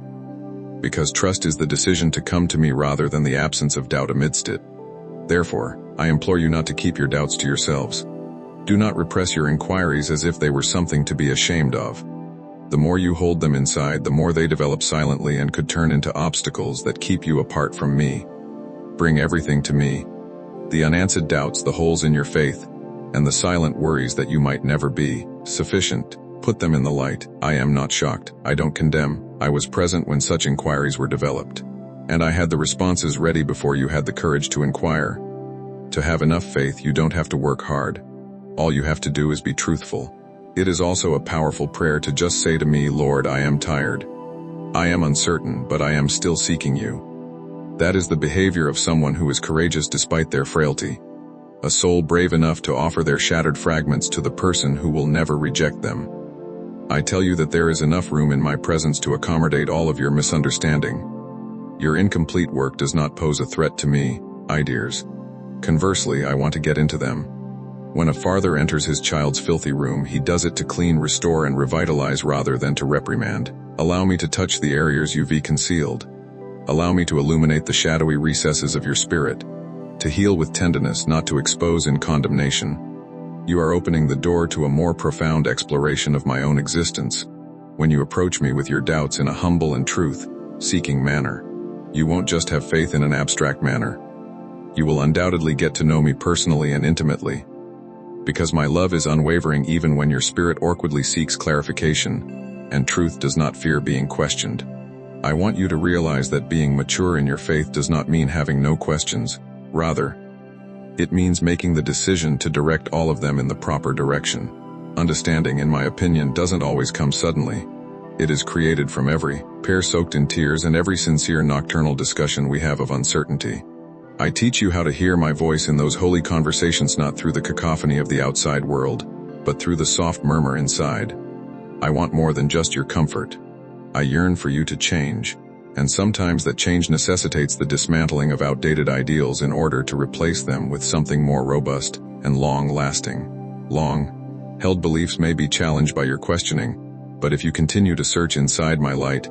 Because trust is the decision to come to me rather than the absence of doubt amidst it. Therefore, I implore you not to keep your doubts to yourselves. Do not repress your inquiries as if they were something to be ashamed of. The more you hold them inside, the more they develop silently and could turn into obstacles that keep you apart from me. Bring everything to me. The unanswered doubts, the holes in your faith, and the silent worries that you might never be sufficient. Put them in the light. I am not shocked. I don't condemn. I was present when such inquiries were developed. And I had the responses ready before you had the courage to inquire. To have enough faith, you don't have to work hard. All you have to do is be truthful. It is also a powerful prayer to just say to me, Lord, I am tired. I am uncertain, but I am still seeking you. That is the behavior of someone who is courageous despite their frailty. A soul brave enough to offer their shattered fragments to the person who will never reject them. I tell you that there is enough room in my presence to accommodate all of your misunderstanding. Your incomplete work does not pose a threat to me, ideas. Conversely, I want to get into them. When a father enters his child's filthy room, he does it to clean, restore, and revitalize rather than to reprimand. Allow me to touch the areas you've concealed. Allow me to illuminate the shadowy recesses of your spirit. To heal with tenderness, not to expose in condemnation. You are opening the door to a more profound exploration of my own existence. When you approach me with your doubts in a humble and truth-seeking manner, you won't just have faith in an abstract manner. You will undoubtedly get to know me personally and intimately. Because my love is unwavering even when your spirit awkwardly seeks clarification, and truth does not fear being questioned. I want you to realize that being mature in your faith does not mean having no questions. Rather, it means making the decision to direct all of them in the proper direction. Understanding, in my opinion, doesn't always come suddenly. It is created from every prayer soaked in tears and every sincere nocturnal discussion we have of uncertainty. I teach you how to hear my voice in those holy conversations, not through the cacophony of the outside world, but through the soft murmur inside. I want more than just your comfort. I yearn for you to change, and sometimes that change necessitates the dismantling of outdated ideals in order to replace them with something more robust and long-lasting. Long-held beliefs may be challenged by your questioning, but if you continue to search inside my light,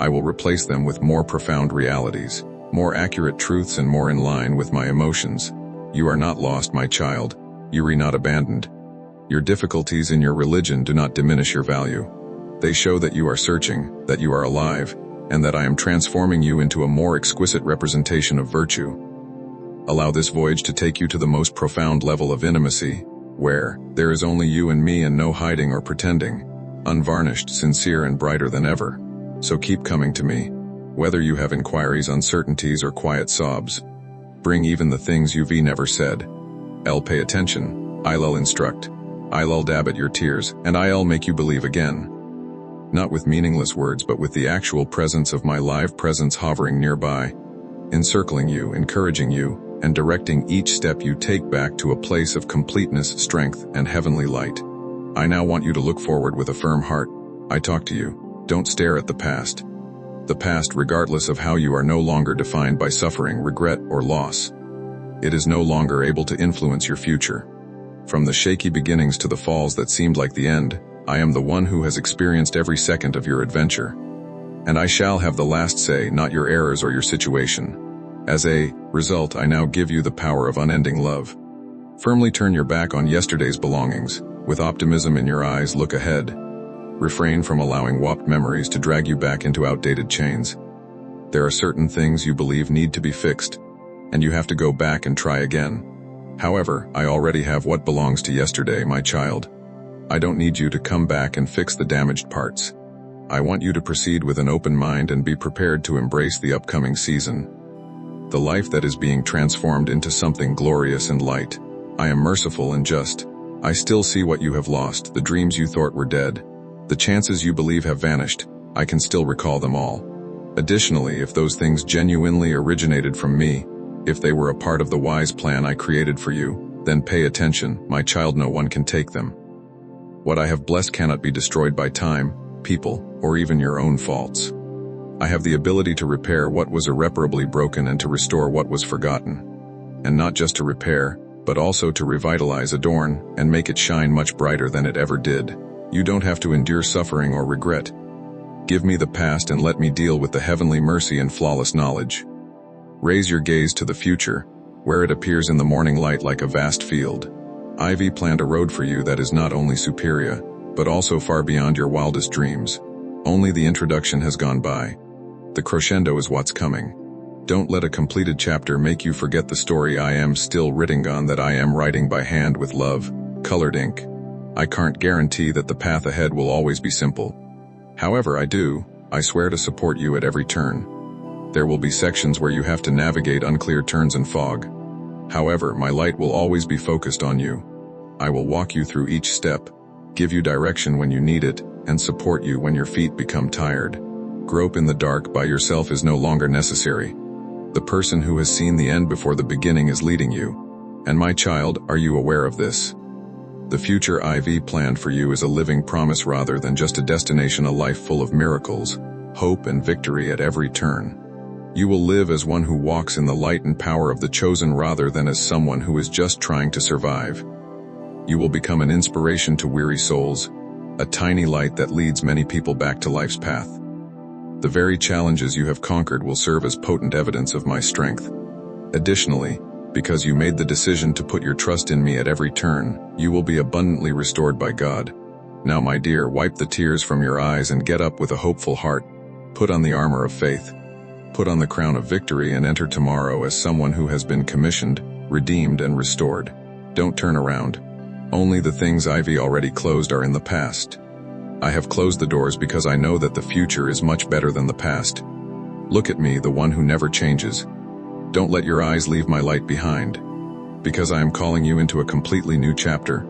I will replace them with more profound realities, more accurate truths, and more in line with my emotions. You are not lost, my child. You are not abandoned. Your difficulties in your religion do not diminish your value. They show that you are searching, that you are alive, and that I am transforming you into a more exquisite representation of virtue. Allow this voyage to take you to the most profound level of intimacy, where there is only you and me and no hiding or pretending, unvarnished, sincere, and brighter than ever. So keep coming to me, whether you have inquiries, uncertainties, or quiet sobs. Bring even the things you've never said. I'll pay attention, I'll instruct, I'll dab at your tears, and I'll make you believe again. Not with meaningless words, but with the actual presence of my live presence hovering nearby, encircling you, encouraging you, and directing each step you take back to a place of completeness, strength, and heavenly light. I now want you to look forward with a firm heart. I talk to you. Don't stare at the past. The past, regardless of how you are, no longer defined by suffering, regret, or loss. It is no longer able to influence your future. From the shaky beginnings to the falls that seemed like the end, I am the one who has experienced every second of your adventure. And I shall have the last say, not your errors or your situation. As a result, I now give you the power of unending love. Firmly turn your back on yesterday's belongings. With optimism in your eyes, look ahead. Refrain from allowing warped memories to drag you back into outdated chains. There are certain things you believe need to be fixed, and you have to go back and try again. However, I already have what belongs to yesterday, my child. I don't need you to come back and fix the damaged parts. I want you to proceed with an open mind and be prepared to embrace the upcoming season. The life that is being transformed into something glorious and light. I am merciful and just. I still see what you have lost, the dreams you thought were dead. The chances you believe have vanished, I can still recall them all. Additionally, if those things genuinely originated from me, if they were a part of the wise plan I created for you, then pay attention, my child, no one can take them. What I have blessed cannot be destroyed by time, people, or even your own faults. I have the ability to repair what was irreparably broken and to restore what was forgotten. And not just to repair, but also to revitalize, adorn, and make it shine much brighter than it ever did. You don't have to endure suffering or regret. Give me the past and let me deal with the heavenly mercy and flawless knowledge. Raise your gaze to the future, where it appears in the morning light like a vast field. I've planned a road for you that is not only superior, but also far beyond your wildest dreams. Only the introduction has gone by. The crescendo is what's coming. Don't let a completed chapter make you forget the story I am still writing on, that I am writing by hand with love, colored ink. I can't guarantee that the path ahead will always be simple. However, I swear to support you at every turn. There will be sections where you have to navigate unclear turns and fog. However, my light will always be focused on you. I will walk you through each step, give you direction when you need it, and support you when your feet become tired. Grope in the dark by yourself is no longer necessary. The person who has seen the end before the beginning is leading you. And my child, are you aware of this? The future I've planned for you is a living promise rather than just a destination, a life full of miracles, hope, and victory at every turn. You will live as one who walks in the light and power of the chosen rather than as someone who is just trying to survive. You will become an inspiration to weary souls, a tiny light that leads many people back to life's path. The very challenges you have conquered will serve as potent evidence of my strength. Additionally, because you made the decision to put your trust in me at every turn, you will be abundantly restored by God. Now, my dear, wipe the tears from your eyes and get up with a hopeful heart. Put on the armor of faith. Put on the crown of victory and enter tomorrow as someone who has been commissioned, redeemed, and restored. Don't turn around. Only the things I've already closed are in the past. I have closed the doors because I know that the future is much better than the past. Look at me, the one who never changes. Don't let your eyes leave my light behind, because I am calling you into a completely new chapter,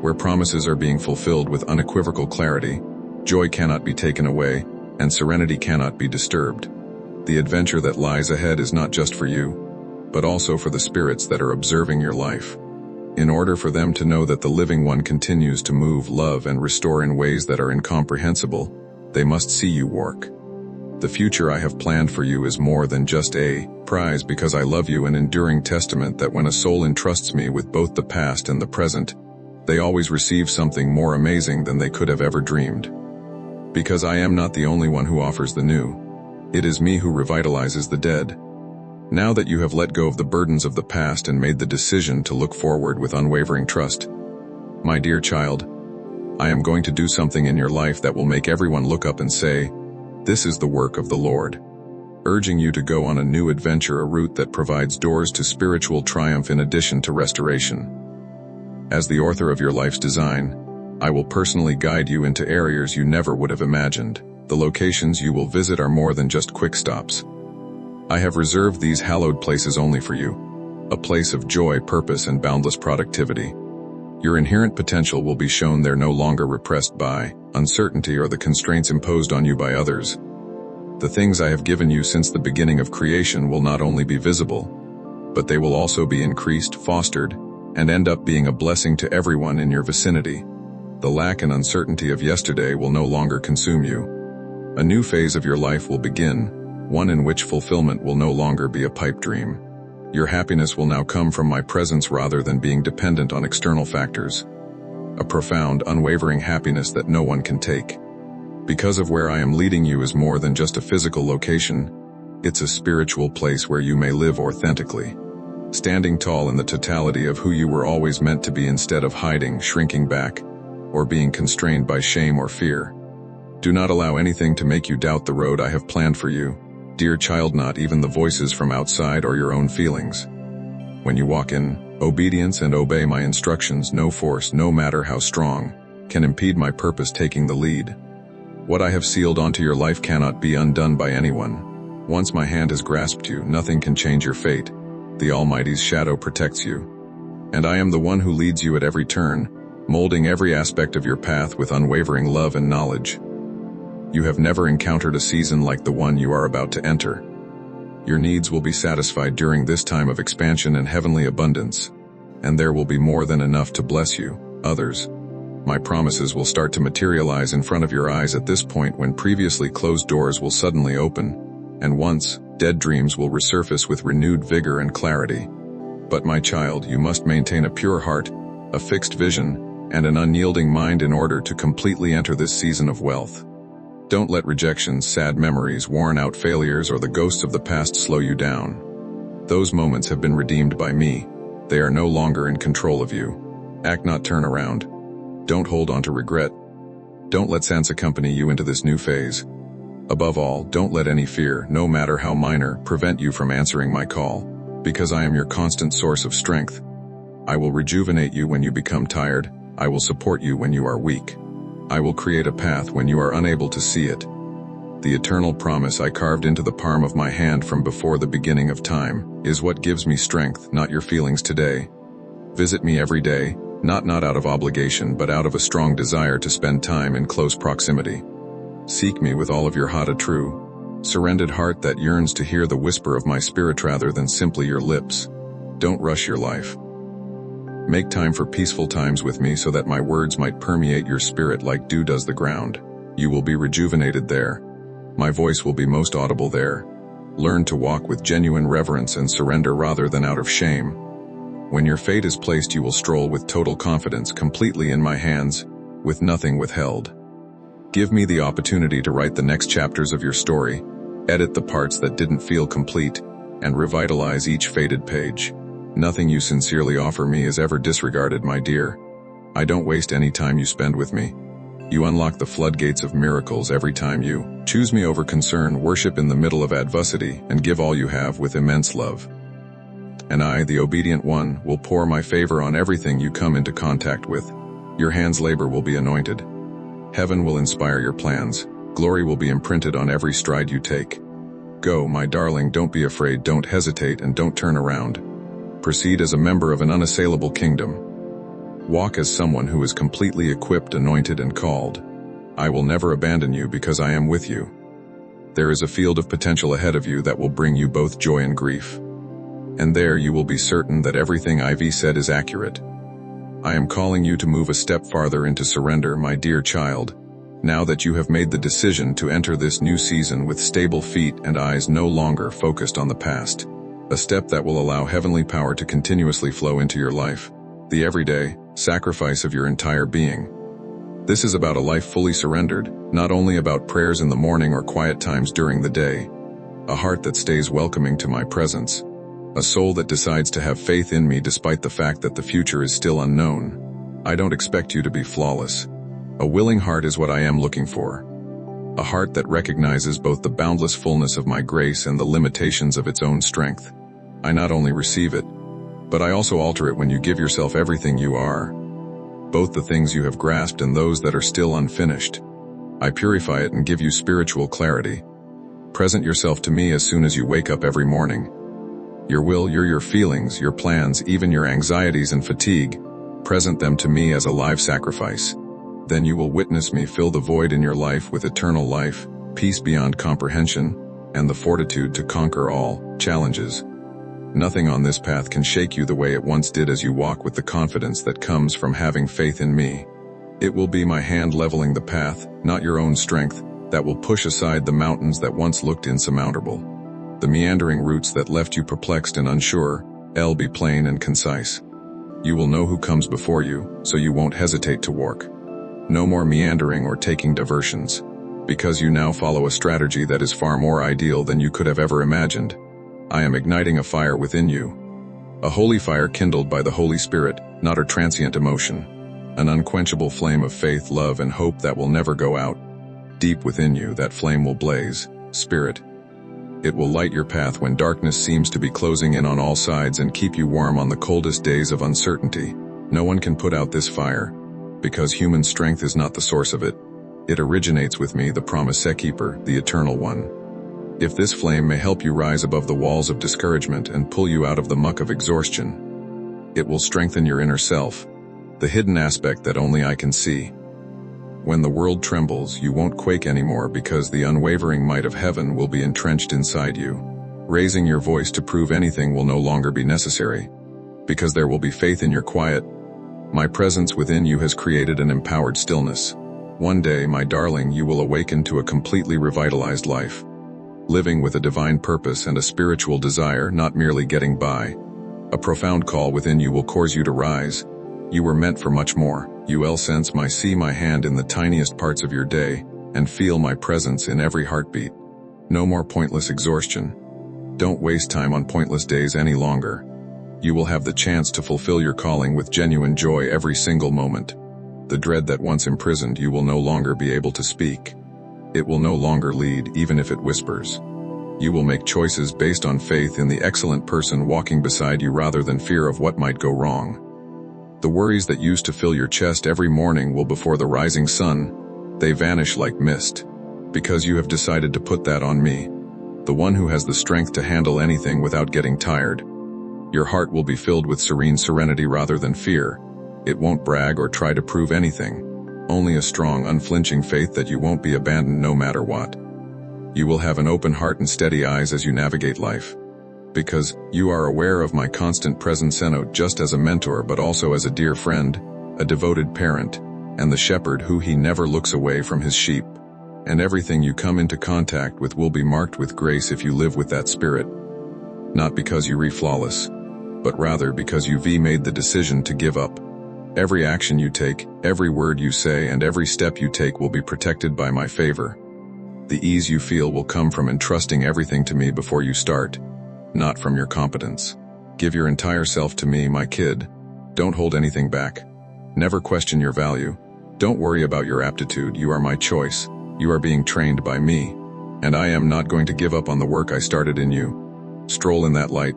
where promises are being fulfilled with unequivocal clarity, joy cannot be taken away, and serenity cannot be disturbed. The adventure that lies ahead is not just for you, but also for the spirits that are observing your life. In order for them to know that the living one continues to move, love, and restore in ways that are incomprehensible, they must see you work. The future I have planned for you is more than just a prize because I love you, an enduring testament that when a soul entrusts me with both the past and the present, they always receive something more amazing than they could have ever dreamed. Because I am not the only one who offers the new. It is me who revitalizes the dead. Now that you have let go of the burdens of the past and made the decision to look forward with unwavering trust, my dear child, I am going to do something in your life that will make everyone look up and say, "This is the work of the Lord." Urging you to go on a new adventure, a route that provides doors to spiritual triumph in addition to restoration. As the author of your life's design, I will personally guide you into areas you never would have imagined. The locations you will visit are more than just quick stops. I have reserved these hallowed places only for you, a place of joy, purpose, and boundless productivity. Your inherent potential will be shown there, no longer repressed by uncertainty or the constraints imposed on you by others. The things I have given you since the beginning of creation will not only be visible, but they will also be increased, fostered, and end up being a blessing to everyone in your vicinity. The lack and uncertainty of yesterday will no longer consume you. A new phase of your life will begin, one in which fulfillment will no longer be a pipe dream. Your happiness will now come from my presence rather than being dependent on external factors. A profound, unwavering happiness that no one can take. Because of where I am leading you is more than just a physical location, it's a spiritual place where you may live authentically, standing tall in the totality of who you were always meant to be instead of hiding, shrinking back, or being constrained by shame or fear. Do not allow anything to make you doubt the road I have planned for you, dear child, not even the voices from outside or your own feelings. When you walk in obedience and obey my instructions, no force, no matter how strong, can impede my purpose taking the lead. What I have sealed onto your life cannot be undone by anyone. Once my hand has grasped you, nothing can change your fate. The Almighty's shadow protects you. And I am the one who leads you at every turn, molding every aspect of your path with unwavering love and knowledge. You have never encountered a season like the one you are about to enter. Your needs will be satisfied during this time of expansion and heavenly abundance, and there will be more than enough to bless you, others. My promises will start to materialize in front of your eyes at this point, when previously closed doors will suddenly open, and once dead dreams will resurface with renewed vigor and clarity. But my child, you must maintain a pure heart, a fixed vision, and an unyielding mind in order to completely enter this season of wealth. Don't let rejections, sad memories, worn-out failures, or the ghosts of the past slow you down. Those moments have been redeemed by me. They are no longer in control of you. Act not, turn around. Don't hold on to regret. Don't let sense accompany you into this new phase. Above all, don't let any fear, no matter how minor, prevent you from answering my call, because I am your constant source of strength. I will rejuvenate you when you become tired. I will support you when you are weak. I will create a path when you are unable to see it. The eternal promise I carved into the palm of my hand from before the beginning of time is what gives me strength, not your feelings today. Visit me every day, not out of obligation but out of a strong desire to spend time in close proximity. Seek me with all of your heart, a true, surrendered heart that yearns to hear the whisper of my spirit rather than simply your lips. Don't rush your life. Make time for peaceful times with me so that my words might permeate your spirit like dew does the ground. You will be rejuvenated there. My voice will be most audible there. Learn to walk with genuine reverence and surrender rather than out of shame. When your fate is placed, you will stroll with total confidence, completely in my hands, with nothing withheld. Give me the opportunity to write the next chapters of your story, edit the parts that didn't feel complete, and revitalize each faded page. Nothing you sincerely offer me is ever disregarded, my dear. I don't waste any time you spend with me. You unlock the floodgates of miracles every time you choose me over concern, worship in the middle of adversity, and give all you have with immense love. And I, the obedient one, will pour my favor on everything you come into contact with. Your hand's labor will be anointed. Heaven will inspire your plans. Glory will be imprinted on every stride you take. Go, my darling, don't be afraid, don't hesitate, and don't turn around. Proceed as a member of an unassailable kingdom. Walk as someone who is completely equipped, anointed, and called. I will never abandon you because I am with you. There is a field of potential ahead of you that will bring you both joy and grief. And there you will be certain that everything I've said is accurate. I am calling you to move a step farther into surrender, my dear child. Now that you have made the decision to enter this new season with stable feet and eyes no longer focused on the past. A step that will allow heavenly power to continuously flow into your life. The everyday sacrifice of your entire being. This is about a life fully surrendered, not only about prayers in the morning or quiet times during the day. A heart that stays welcoming to my presence. A soul that decides to have faith in me despite the fact that the future is still unknown. I don't expect you to be flawless. A willing heart is what I am looking for. A heart that recognizes both the boundless fullness of my grace and the limitations of its own strength. I not only receive it, but I also alter it when you give yourself everything you are. Both the things you have grasped and those that are still unfinished. I purify it and give you spiritual clarity. Present yourself to me as soon as you wake up every morning. Your will, your feelings, your plans, even your anxieties and fatigue. Present them to me as a live sacrifice. Then you will witness me fill the void in your life with eternal life, peace beyond comprehension, and the fortitude to conquer all challenges. Nothing on this path can shake you the way it once did as you walk with the confidence that comes from having faith in me. It will be my hand leveling the path, not your own strength, that will push aside the mountains that once looked insurmountable. The meandering routes that left you perplexed and unsure, I'll be plain and concise. You will know who comes before you, so you won't hesitate to walk. No more meandering or taking diversions, because you now follow a strategy that is far more ideal than you could have ever imagined. I am igniting a fire within you. A holy fire kindled by the Holy Spirit, not a transient emotion. An unquenchable flame of faith, love, and hope that will never go out. Deep within you, that flame will blaze, Spirit. It will light your path when darkness seems to be closing in on all sides and keep you warm on the coldest days of uncertainty. No one can put out this fire, because human strength is not the source of it. It originates with me, the promise keeper, the eternal one. If this flame may help you rise above the walls of discouragement and pull you out of the muck of exhaustion, it will strengthen your inner self, the hidden aspect that only I can see. When the world trembles, you won't quake anymore because the unwavering might of heaven will be entrenched inside you. Raising your voice to prove anything will no longer be necessary, because there will be faith in your quiet. My presence within you has created an empowered stillness. One day, my darling, you will awaken to a completely revitalized life. Living with a divine purpose and a spiritual desire, not merely getting by. A profound call within you will cause you to rise. You were meant for much more. You'll sense see my hand in the tiniest parts of your day, and feel my presence in every heartbeat. No more pointless exhaustion. Don't waste time on pointless days any longer. You will have the chance to fulfill your calling with genuine joy every single moment. The dread that once imprisoned you will no longer be able to speak. It will no longer lead, even if it whispers. You will make choices based on faith in the excellent person walking beside you rather than fear of what might go wrong. The worries that used to fill your chest every morning will before the rising sun, they vanish like mist, because you have decided to put that on me, the one who has the strength to handle anything without getting tired. Your heart will be filled with serene serenity rather than fear. It won't brag or try to prove anything. Only a strong, unflinching faith that you won't be abandoned no matter what. You will have an open heart and steady eyes as you navigate life. Because you are aware of my constant presence, not just as a mentor but also as a dear friend, a devoted parent, and the shepherd who he never looks away from his sheep. And everything you come into contact with will be marked with grace if you live with that spirit. Not because you are flawless, but rather because you've made the decision to give up. Every action you take, every word you say, and every step you take will be protected by my favor. The ease you feel will come from entrusting everything to me before you start, not from your competence. Give your entire self to me, my kid. Don't hold anything back. Never question your value. Don't worry about your aptitude. You are my choice. You are being trained by me, and I am not going to give up on the work I started in you. Stroll in that light.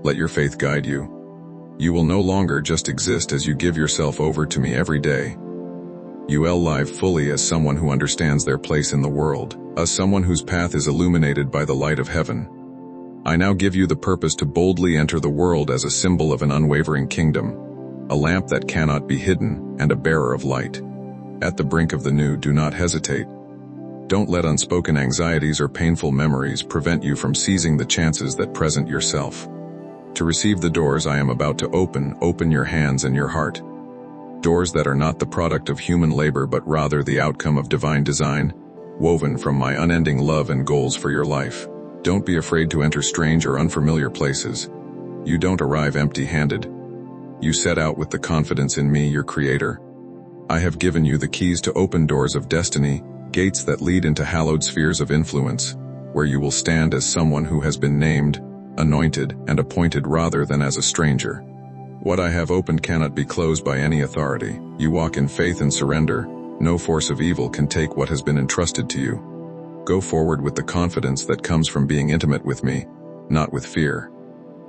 Let your faith guide you. You will no longer just exist as you give yourself over to me every day. You'll live fully as someone who understands their place in the world, as someone whose path is illuminated by the light of heaven. I now give you the purpose to boldly enter the world as a symbol of an unwavering kingdom, a lamp that cannot be hidden, and a bearer of light. At the brink of the new, do not hesitate. Don't let unspoken anxieties or painful memories prevent you from seizing the chances that present yourself. To receive the doors I am about to open your hands and your heart. Doors that are not the product of human labor but rather the outcome of divine design, woven from my unending love and goals for your life. Don't be afraid to enter strange or unfamiliar places. You don't arrive empty-handed. You set out with the confidence in me, your creator. I have given you the keys to open doors of destiny, gates that lead into hallowed spheres of influence, where you will stand as someone who has been named, anointed, and appointed rather than as a stranger. What I have opened cannot be closed by any authority. You walk in faith and surrender. No force of evil can take what has been entrusted to you. Go forward with the confidence that comes from being intimate with me, not with fear.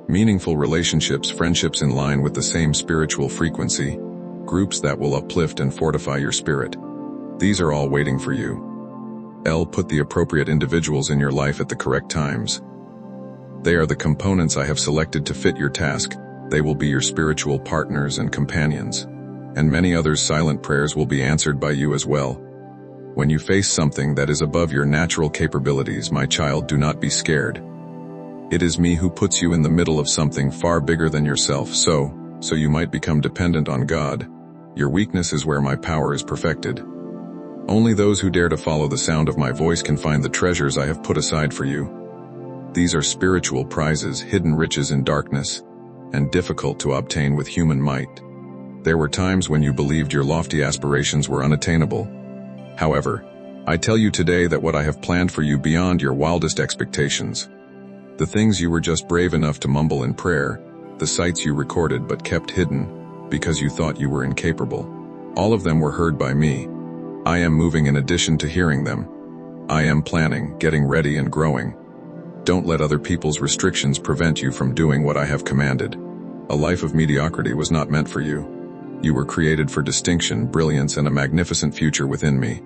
Meaningful relationships, friendships in line with the same spiritual frequency, groups that will uplift and fortify your spirit. These are all waiting for you. Put the appropriate individuals in your life at the correct times. They are the components I have selected to fit your task. They will be your spiritual partners and companions. And many others' silent prayers will be answered by you as well. When you face something that is above your natural capabilities, my child, do not be scared. It is me who puts you in the middle of something far bigger than yourself, so you might become dependent on God. Your weakness is where my power is perfected. Only those who dare to follow the sound of my voice can find the treasures I have put aside for you. These are spiritual prizes, hidden riches in darkness, and difficult to obtain with human might. There were times when you believed your lofty aspirations were unattainable. However, I tell you today that what I have planned for you beyond your wildest expectations. The things you were just brave enough to mumble in prayer, the sights you recorded but kept hidden because you thought you were incapable. All of them were heard by me. I am moving in addition to hearing them. I am planning, getting ready, and growing. Don't let other people's restrictions prevent you from doing what I have commanded. A life of mediocrity was not meant for you. You were created for distinction, brilliance, and a magnificent future within me.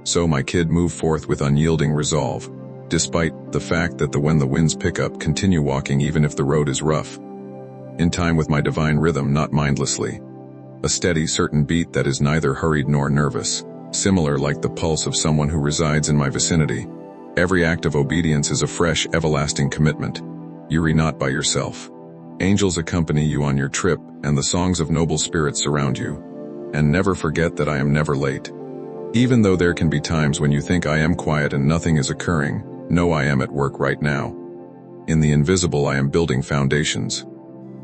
So, my kid, move forth with unyielding resolve. Despite the fact that when the winds pick up, continue walking even if the road is rough. In time with my divine rhythm, not mindlessly. A steady, certain beat that is neither hurried nor nervous, similar like the pulse of someone who resides in my vicinity. Every act of obedience is a fresh, everlasting commitment. You are not by yourself. Angels accompany you on your trip, and the songs of noble spirits surround you. And never forget that I am never late. Even though there can be times when you think I am quiet and nothing is occurring, know I am at work right now. In the invisible, I am building foundations.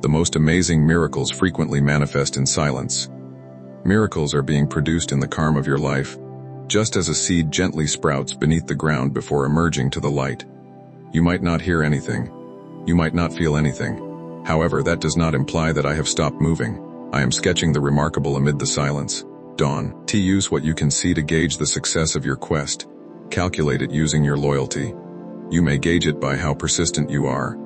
The most amazing miracles frequently manifest in silence. Miracles are being produced in the calm of your life, just as a seed gently sprouts beneath the ground before emerging to the light. You might not hear anything. You might not feel anything. However, that does not imply that I have stopped moving. I am sketching the remarkable amid the silence. Dawn. Use what you can see to gauge the success of your quest. Calculate it using your loyalty. You may gauge it by how persistent you are.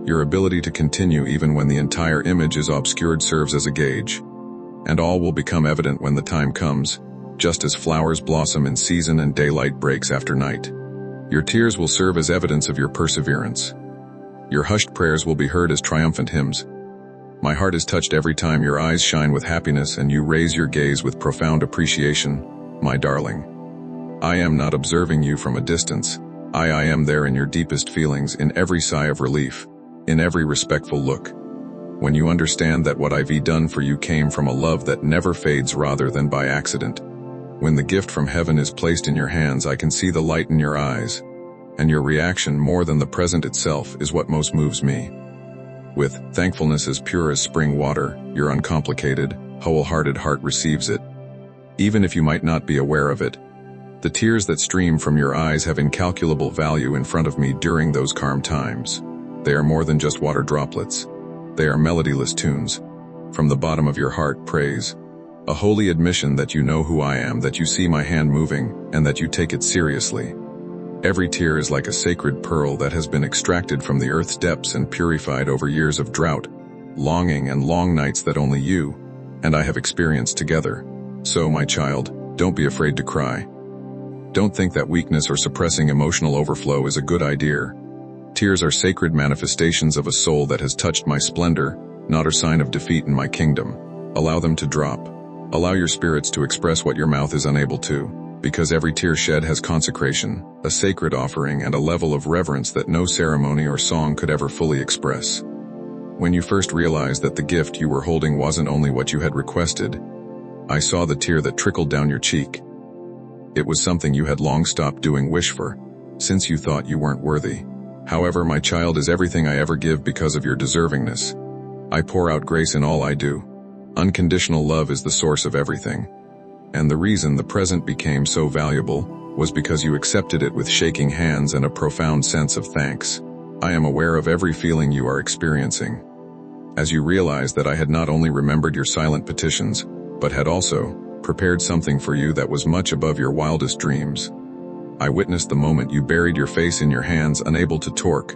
Your ability to continue even when the entire image is obscured serves as a gauge. And all will become evident when the time comes, just as flowers blossom in season and daylight breaks after night. Your tears will serve as evidence of your perseverance. Your hushed prayers will be heard as triumphant hymns. My heart is touched every time your eyes shine with happiness and you raise your gaze with profound appreciation, my darling. I am not observing you from a distance. I am there in your deepest feelings, in every sigh of relief, in every respectful look. When you understand that what I've done for you came from a love that never fades rather than by accident. When the gift from heaven is placed in your hands, I can see the light in your eyes, and your reaction more than the present itself is what most moves me. With thankfulness as pure as spring water, your uncomplicated, wholehearted heart receives it. Even if you might not be aware of it, the tears that stream from your eyes have incalculable value in front of me during those calm times. They are more than just water droplets. They are melodyless tunes. From the bottom of your heart, praise. A holy admission that you know who I am, that you see my hand moving, and that you take it seriously. Every tear is like a sacred pearl that has been extracted from the earth's depths and purified over years of drought, longing, and long nights that only you and I have experienced together. So, my child, don't be afraid to cry. Don't think that weakness or suppressing emotional overflow is a good idea. Tears are sacred manifestations of a soul that has touched my splendor, not a sign of defeat in my kingdom. Allow them to drop. Allow your spirits to express what your mouth is unable to, because every tear shed has consecration, a sacred offering, and a level of reverence that no ceremony or song could ever fully express. When you first realized that the gift you were holding wasn't only what you had requested, I saw the tear that trickled down your cheek. It was something you had long stopped doing wish for, since you thought you weren't worthy. However, my child is everything I ever give because of your deservingness. I pour out grace in all I do. Unconditional love is the source of everything. And the reason the present became so valuable was because you accepted it with shaking hands and a profound sense of thanks. I am aware of every feeling you are experiencing, as you realize that I had not only remembered your silent petitions, but had also prepared something for you that was much above your wildest dreams. I witnessed the moment you buried your face in your hands, unable to talk,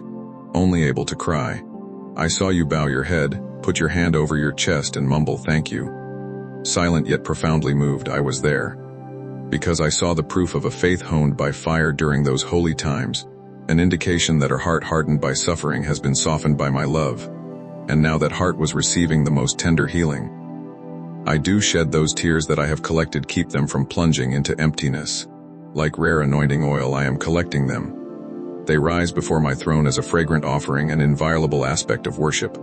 only able to cry. I saw you bow your head, put your hand over your chest and mumble thank you. Silent yet profoundly moved, I was there, because I saw the proof of a faith honed by fire during those holy times, an indication that her heart hardened by suffering has been softened by my love, and now that heart was receiving the most tender healing. I do shed those tears that I have collected, keep them from plunging into emptiness. Like rare anointing oil, I am collecting them. They rise before my throne as a fragrant offering, an inviolable aspect of worship.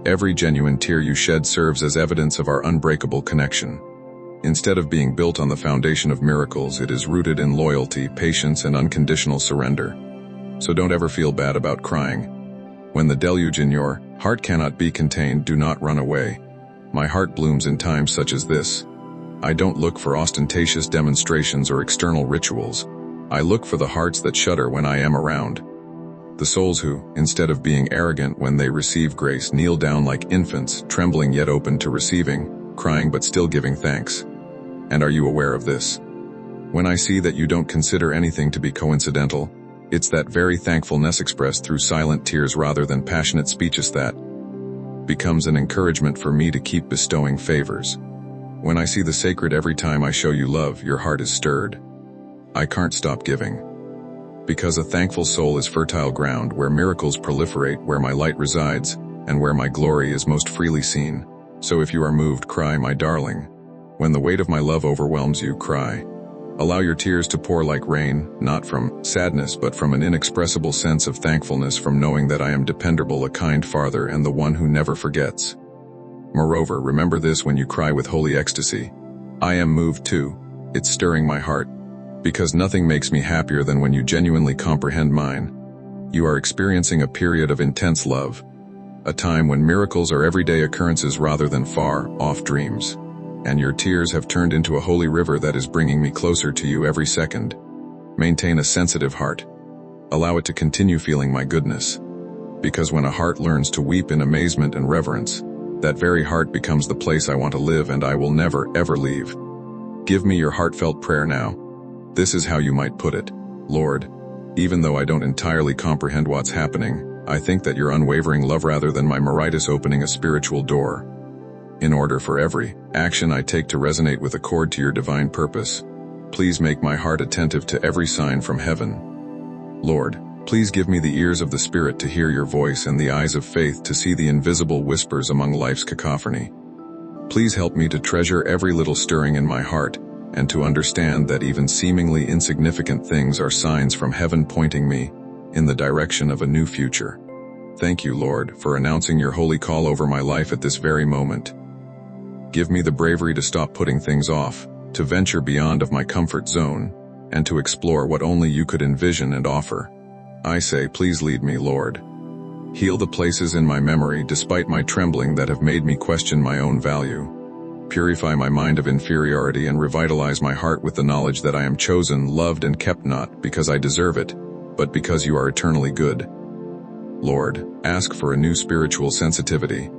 Every genuine tear you shed serves as evidence of our unbreakable connection. Instead of being built on the foundation of miracles, it is rooted in loyalty, patience, and unconditional surrender. So don't ever feel bad about crying. When the deluge in your heart cannot be contained, do not run away. My heart blooms in times such as this. I don't look for ostentatious demonstrations or external rituals. I look for the hearts that shudder when I am around. The souls who, instead of being arrogant when they receive grace, kneel down like infants, trembling yet open to receiving, crying but still giving thanks. And are you aware of this? When I see that you don't consider anything to be coincidental, it's that very thankfulness expressed through silent tears rather than passionate speeches that becomes an encouragement for me to keep bestowing favors. When I see the sacred every time I show you love, your heart is stirred. I can't stop giving. Because a thankful soul is fertile ground where miracles proliferate, where my light resides, and where my glory is most freely seen. So if you are moved, cry, my darling. When the weight of my love overwhelms you, cry. Allow your tears to pour like rain, not from sadness but from an inexpressible sense of thankfulness, from knowing that I am dependable, a kind father, and the one who never forgets. Moreover, remember this when you cry with holy ecstasy. I am moved too. It's stirring my heart. Because nothing makes me happier than when you genuinely comprehend mine. You are experiencing a period of intense love. A time when miracles are everyday occurrences rather than far-off dreams. And your tears have turned into a holy river that is bringing me closer to you every second. Maintain a sensitive heart. Allow it to continue feeling my goodness. Because when a heart learns to weep in amazement and reverence, that very heart becomes the place I want to live, and I will never, ever leave. Give me your heartfelt prayer now. This is how you might put it. Lord, even though I don't entirely comprehend what's happening, I think that your unwavering love rather than my Meritus opening a spiritual door. In order for every action I take to resonate with accord to your divine purpose, please make my heart attentive to every sign from heaven. Lord, please give me the ears of the Spirit to hear your voice and the eyes of faith to see the invisible whispers among life's cacophony. Please help me to treasure every little stirring in my heart and to understand that even seemingly insignificant things are signs from heaven pointing me in the direction of a new future. Thank you, Lord, for announcing your holy call over my life at this very moment. Give me the bravery to stop putting things off, to venture beyond of my comfort zone, and to explore what only you could envision and offer. I say, please lead me, Lord. Heal the places in my memory despite my trembling that have made me question my own value. Purify my mind of inferiority and revitalize my heart with the knowledge that I am chosen, loved, and kept not because I deserve it, but because you are eternally good. Lord, ask for a new spiritual sensitivity,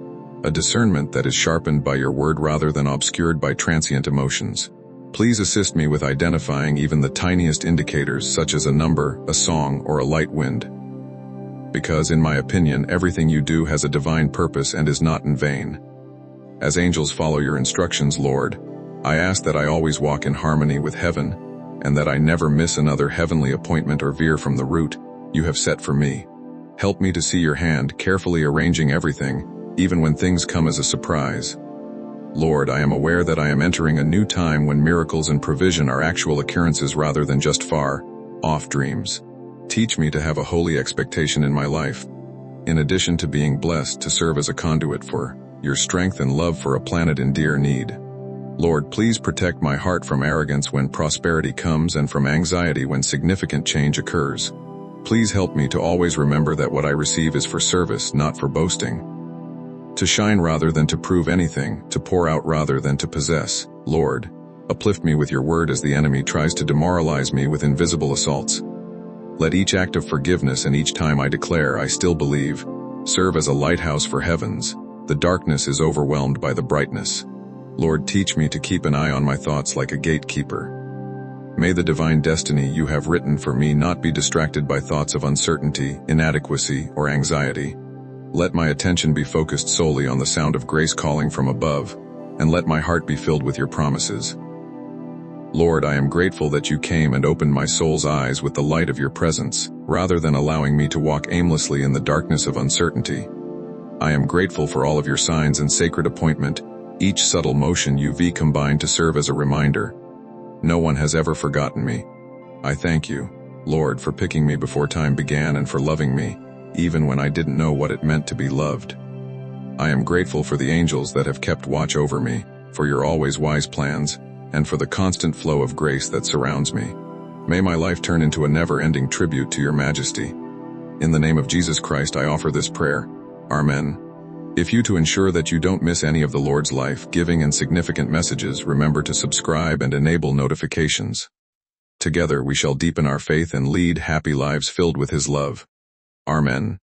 a discernment that is sharpened by your word rather than obscured by transient emotions. Please assist me with identifying even the tiniest indicators such as a number, a song, or a light wind. Because in my opinion, everything you do has a divine purpose and is not in vain. As angels follow your instructions, Lord, I ask that I always walk in harmony with heaven, and that I never miss another heavenly appointment or veer from the route you have set for me. Help me to see your hand carefully arranging everything, even when things come as a surprise. Lord, I am aware that I am entering a new time when miracles and provision are actual occurrences rather than just far-off dreams. Teach me to have a holy expectation in my life, in addition to being blessed to serve as a conduit for your strength and love for a planet in dire need. Lord, please protect my heart from arrogance when prosperity comes and from anxiety when significant change occurs. Please help me to always remember that what I receive is for service, not for boasting. To shine rather than to prove anything, to pour out rather than to possess. Lord, uplift me with your word as the enemy tries to demoralize me with invisible assaults. Let each act of forgiveness and each time I declare I still believe serve as a lighthouse for heavens. The darkness is overwhelmed by the brightness. Lord, teach me to keep an eye on my thoughts like a gatekeeper. May the divine destiny you have written for me not be distracted by thoughts of uncertainty, inadequacy, or anxiety. Let my attention be focused solely on the sound of grace calling from above, and let my heart be filled with your promises. Lord, I am grateful that you came and opened my soul's eyes with the light of your presence, rather than allowing me to walk aimlessly in the darkness of uncertainty. I am grateful for all of your signs and sacred appointment, each subtle motion you've combined to serve as a reminder. No one has ever forgotten me. I thank you, Lord, for picking me before time began and for loving me, even when I didn't know what it meant to be loved. I am grateful for the angels that have kept watch over me, for your always wise plans, and for the constant flow of grace that surrounds me. May my life turn into a never-ending tribute to your majesty. In the name of Jesus Christ, I offer this prayer. Amen. If you to ensure that you don't miss any of the Lord's life-giving and significant messages, remember to subscribe and enable notifications. Together we shall deepen our faith and lead happy lives filled with His love. Amen.